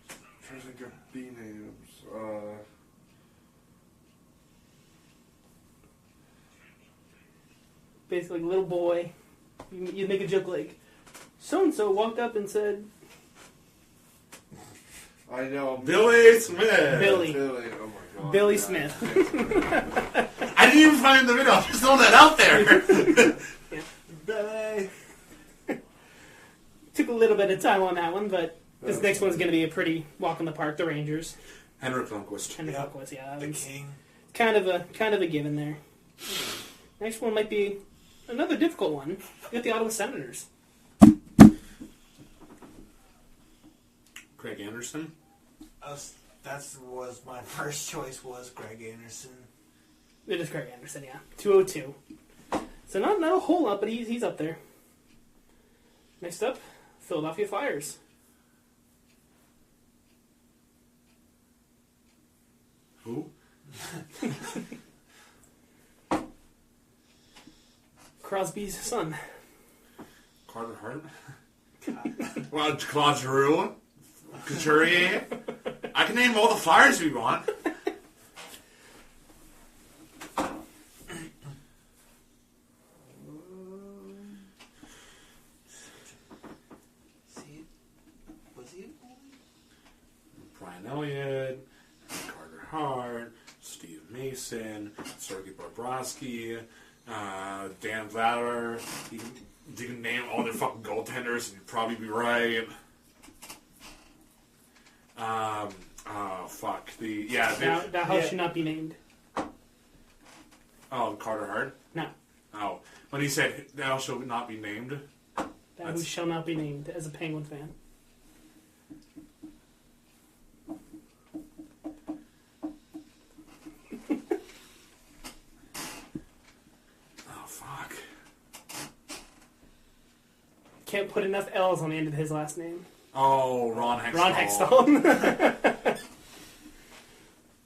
I'm trying to think of B names. Basically, little boy. You make a joke like, so-and-so walked up and said, I know. Billy Smith. Billy. Billy. Oh my God. Billy Yeah. Smith. I didn't even find the video. I'm just throwing that out there. Billy. Took a little bit of time on that one, but this next one's going to be a pretty walk in the park. The Rangers. Henrik Lundqvist. And the Yep. Buckwheats, yeah. The It's king. kind of a given there. Next one might be another difficult one. You got the Ottawa Senators. Craig Anderson. That was my first choice was Greg Anderson. It is Craig Anderson, yeah. 202. So not a whole lot, but he's up there. Next up, Philadelphia Flyers. Who? Crosby's son. Carter Hart? Well, Claude Giroux? Couturier? I can name all the Flyers we want. Was he? Brian Elliott, Carter Hart, Steve Mason, Sergei Bobrovsky, Dan Vladar. You can name all their fucking goaltenders and you'd probably be right. Fuck. That house should not be named. Oh, Carter Hart? No. Oh. When he said that house shall not be named. That who shall not be named as a Penguin fan. Oh, fuck. Can't put enough L's on the end of his last name. Oh, Ron Hextall. Ron Hextall.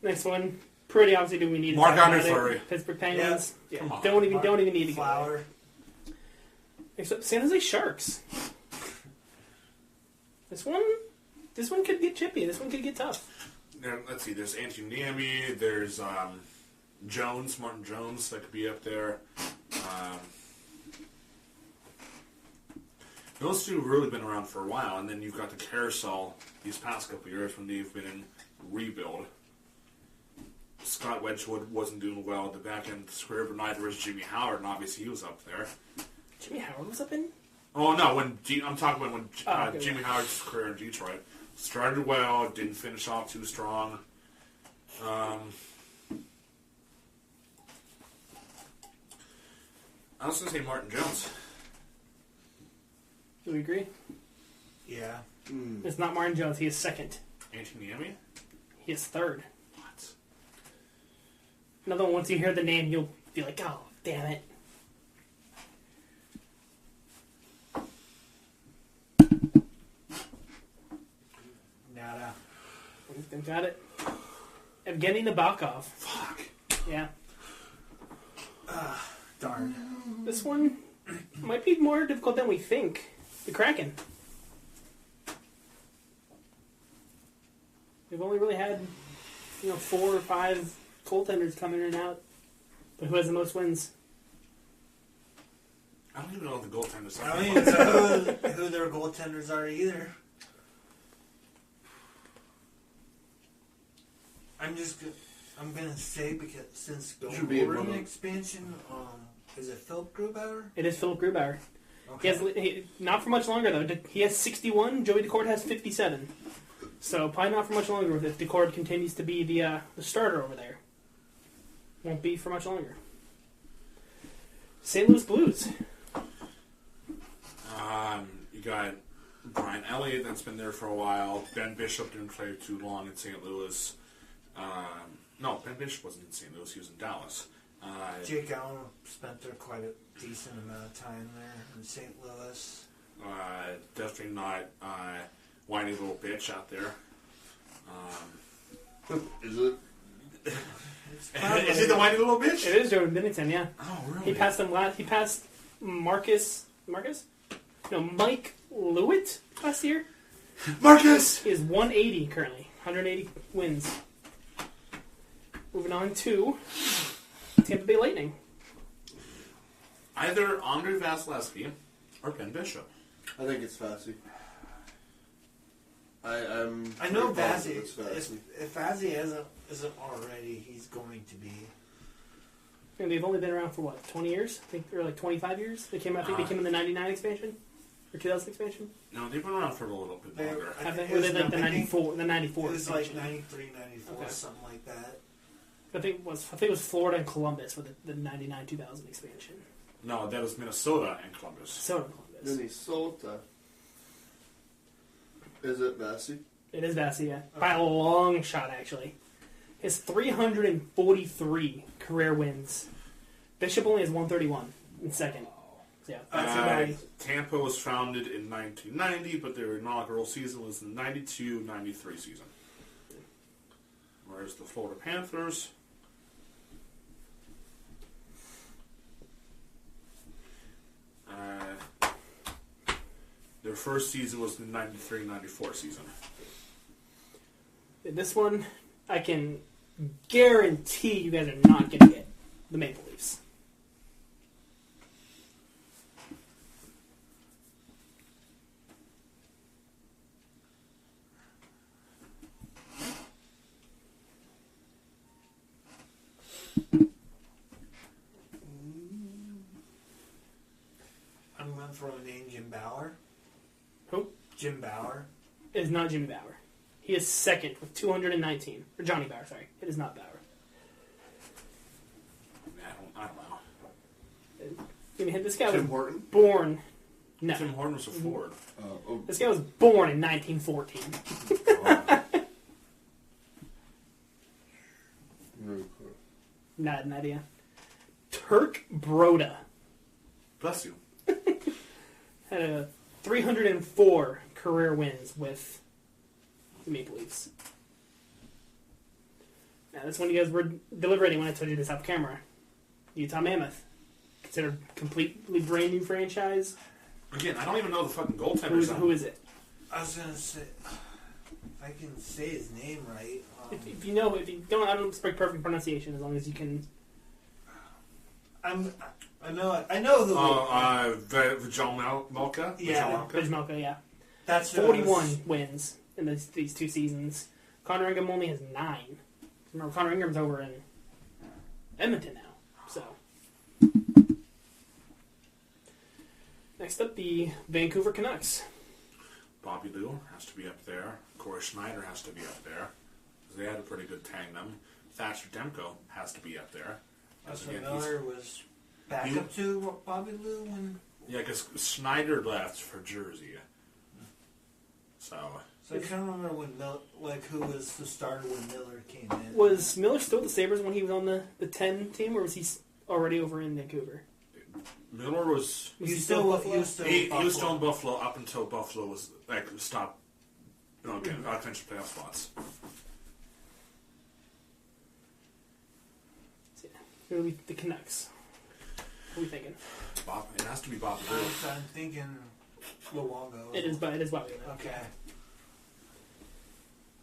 Next one. Pretty obviously do we need to Mark talk about Andre it. Fleury. Pittsburgh Penguins. Yeah. Yeah. Come on. Don't even need to go. Flower. Except San Jose Sharks. This one could get chippy. This one could get tough. Let's see. There's Antti Niemi. There's Martin Jones that could be up there. Those two have really been around for a while, and then you've got the carousel these past couple of years when they've been in rebuild. Scott Wedgwood wasn't doing well at the back end of his career, but neither was Jimmy Howard, and obviously he was up there. Jimmy Howard was up in? Oh no, I'm talking about when okay. Jimmy Howard's career in Detroit started well, didn't finish off too strong. I was going to say Martin Jones. Do we agree? Yeah. It's not Martin Jones. He is second. Antti Niemi? He is third. What? Another one, once you hear the name, you'll be like, oh, damn it. Nada. Got it. Evgeny Nabokov. Fuck. Yeah. Darn. This one might be more difficult than we think. The Kraken. We've only really had, 4 or 5 goaltenders come in and out. But who has the most wins? I don't even know what the goaltenders are. I don't even know who their goaltenders are either. I'm gonna say because since Should be Golden one of- expansion, is it Philip Grubauer? It is Philip Grubauer. Okay. He has not for much longer though. He has 61. Joey Decord has 57. So probably not for much longer if Decord continues to be the starter over there. Won't be for much longer. St. Louis Blues. You got Brian Elliott that's been there for a while. Ben Bishop didn't play too long in St. Louis. No, Ben Bishop wasn't in St. Louis. He was in Dallas. Jake Allen spent there quite a decent amount of time there in St. Louis. Definitely not whiny little bitch out there. Is it? Is it the whiny little bitch? It is Jordan Binnington, yeah. Oh, really? He passed him last. He passed Marcus? No, Mike Lewitt last year. Marcus! He is 180 currently. 180 wins. Moving on to Tampa Bay Lightning. Either Andre Vasilevsky or Ben Bishop. I think it's Fassi. I know pretty positive Vazzy. it's Fassi. If Vazzy isn't already, he's going to be. And they've only been around for what, 20 years? I think or like 25 years. I think they came in the '99 expansion or 2000 expansion. No, they've been around for a little bit longer. Have they? It Were was they like the I think '94? The '94. It was like expansion. 93, 94, Okay. something like that. I think it was Florida and Columbus for the '99 2000 expansion. No, that was Minnesota and Columbus. So did Columbus. Minnesota. Is it Vassie? It is Vassy, yeah. By a long shot, actually. His 343 career wins. Bishop only has 131 in second. So, yeah, that's about Tampa was founded in 1990, but their inaugural season was the 92-93 season. Where's the Florida Panthers? Their first season was the 93-94 season. This one, I can guarantee you guys are not going to get the Maple Leafs. I'm going to throw a name, Jim Bauer. Who? Jim Bauer. It is not Jimmy Bauer. He is second with 219. Or Johnny Bauer, sorry. It is not Bauer. I don't know. Give me a hint. This guy Tim was Horton? born... No. Tim Horton was a forward. This guy was born in 1914. Not an idea. Turk Broda Bless you. had a 304 career wins with the Maple Leafs. Now, this one you guys were deliberating when I told you this off camera. Utah Mammoth. Considered completely brand new franchise. Again, I don't even know the fucking goaltenders. Who is it? I was going to say, if I can say his name right. If you know, if you don't, I don't expect perfect pronunciation as long as you can. I know who. Vijay Malka? Yeah. Vizmelka, yeah. That's 41 wins in these two seasons. Connor Ingram only has 9. Remember, Connor Ingram's over in Edmonton now. So. Next up, the Vancouver Canucks. Bobby Lou has to be up there. Corey Schneider has to be up there. They had a pretty good tandem. Thatcher Demko has to be up there. Miller was back up to Bobby Lou when... Yeah, because Schneider left for Jersey. So I can't remember when who was the starter when Miller came in. Was Miller still with the Sabres when he was on the 10 team, or was he already over in Vancouver? Miller was... Was he still with Buffalo? He was still in Buffalo up until Buffalo was stopped getting potential playoff spots. Who are the Canucks? What are we thinking? It has to be Bobby Lou. I'm thinking Luongo. It is Bobby Lou. Okay.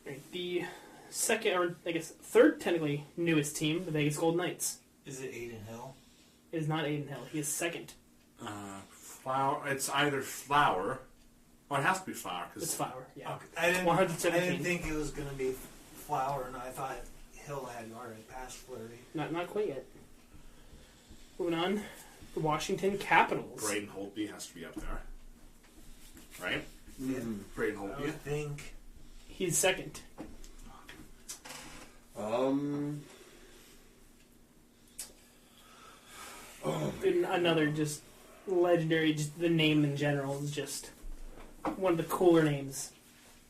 Right, the second, or I guess third, technically newest team, the Vegas Golden Knights. Is it Aiden Hill? It is not Aiden Hill. He is second. Flower. It's either Flower. Well, it has to be Flower. It's Flower, yeah. Okay. I didn't 117. think it was going to be Flower, and I thought Hill had already passed Fleury. Not quite yet. Moving on, the Washington Capitals. Braden Holtby has to be up there. Right? Yeah. Braden I Holtby. would think. He's second. Another just legendary, just the name in general is just one of the cooler names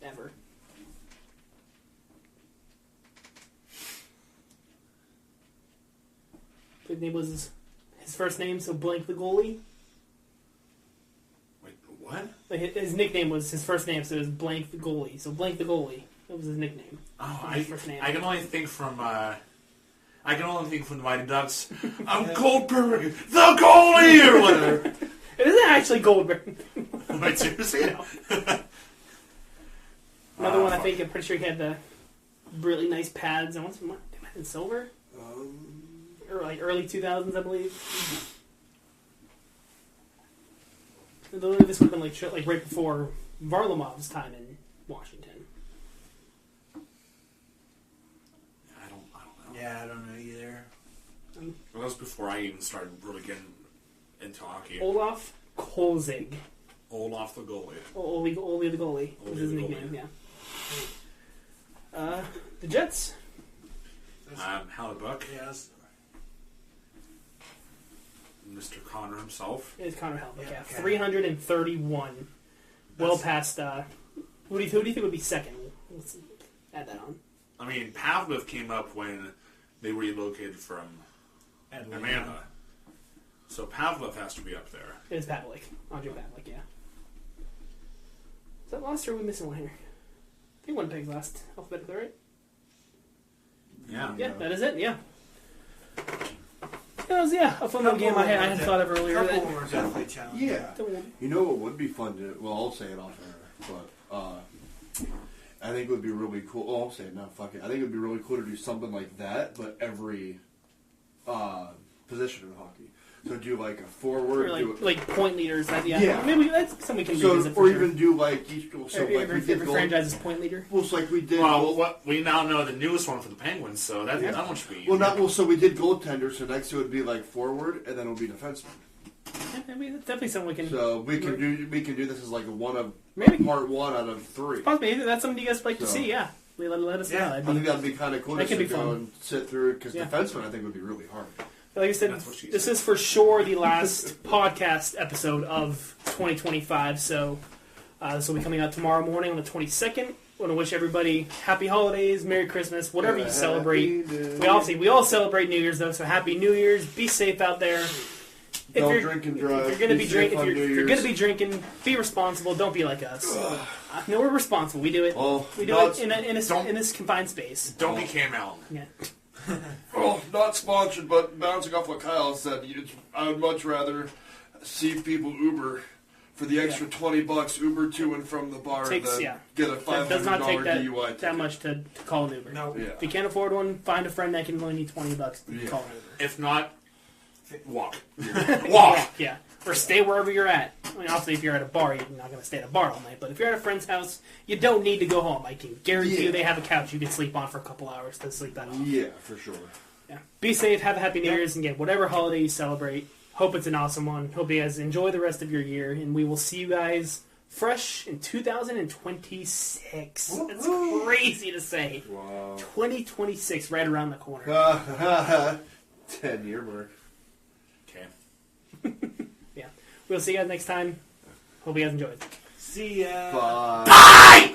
ever. His name was his first name, so Blank the Goalie. Wait, what? His nickname was his first name, so it was Blank the Goalie. So Blank the Goalie. That was his nickname. Oh, His first name. I can only think from the Mighty Ducks. I'm Goldberg, the goalie, or whatever. It isn't actually Goldberg. Wait, seriously? Another one, I think, I'm pretty sure he had the really nice pads. I want some in silver. Or like early 2000s, I believe. This would have been like right before Varlamov's time in Washington. I don't know. Yeah, I don't know either. Well, that was before I even started really getting into hockey. Olaf Kolzig. Olaf the goalie. Oli the goalie was his nickname, yeah. The Jets. Hallebuck. Yes. Mr. Connor himself. It is Connor Hellebuck, yeah. Okay. 331. Well past, who do you think would be second? Let's add that on. I mean, Pavlov came up when they relocated from Atlanta. So Pavlov has to be up there. It is Pavlik. Andre Pavlik, yeah. Is that last or are we missing one here? I think Winnipeg's last alphabetically, right? Yeah, that is it. Yeah. That was a fun little game I had thought of earlier. A couple of them were definitely challenging. Yeah. You know what would be fun to? Well, I'll say it off air, but I think it would be really cool. Oh, I'll say it now. Fuck it. I think it would be really cool to do something like that, but every position in hockey. So do like a forward, like point leaders. Yeah. Maybe that's something we can revisit. Or even do like each. So like we did every franchise's point leader. Well, it's like we did. Well, we now know the newest one for the Penguins, so that one should be. So we did goaltender. So next it would be like forward, and then it would be defenseman. I mean, that's definitely something we can. So we can do this as like part 1 out of 3. Possibly that's something you guys like to see. Yeah, let us know. I think that'd be kind of cool. That could be go fun. and sit through because defenseman I think would be really hard. Like I said, this is for sure the last podcast episode of 2025. So this will be coming out tomorrow morning on the 22nd. I want to wish everybody happy holidays, Merry Christmas, whatever you celebrate. We all celebrate New Year's though, so Happy New Year's. Be safe out there. Don't drink and drive. If you're gonna be drinking, be responsible. Don't be like us. No, we're responsible. We do it. We do it in this confined space. Don't be Cam Allen. Yeah. Well, not sponsored, but bouncing off what Kyle said, I would much rather see people Uber for the extra $20 Uber to and from the bar than get a $500 does not take DUI ticket. that much to call an Uber. No. Yeah. If you can't afford one, find a friend that can only need $20 to call an Uber. If not, walk. Walk. Yeah. Or stay wherever you're at. I mean, obviously, if you're at a bar, you're not going to stay at a bar all night. But if you're at a friend's house, you don't need to go home. I can guarantee you they have a couch you can sleep on for a couple hours to sleep that off. Yeah, for sure. Yeah. Be safe, have a happy New Year's, and get whatever holiday you celebrate. Hope it's an awesome one. Hope you guys enjoy the rest of your year, and we will see you guys fresh in 2026. Woo-hoo. That's crazy to say. Wow. 2026, right around the corner. 10-year mark. Okay. Yeah. We'll see you guys next time. Hope you guys enjoyed. See ya. Bye. Bye!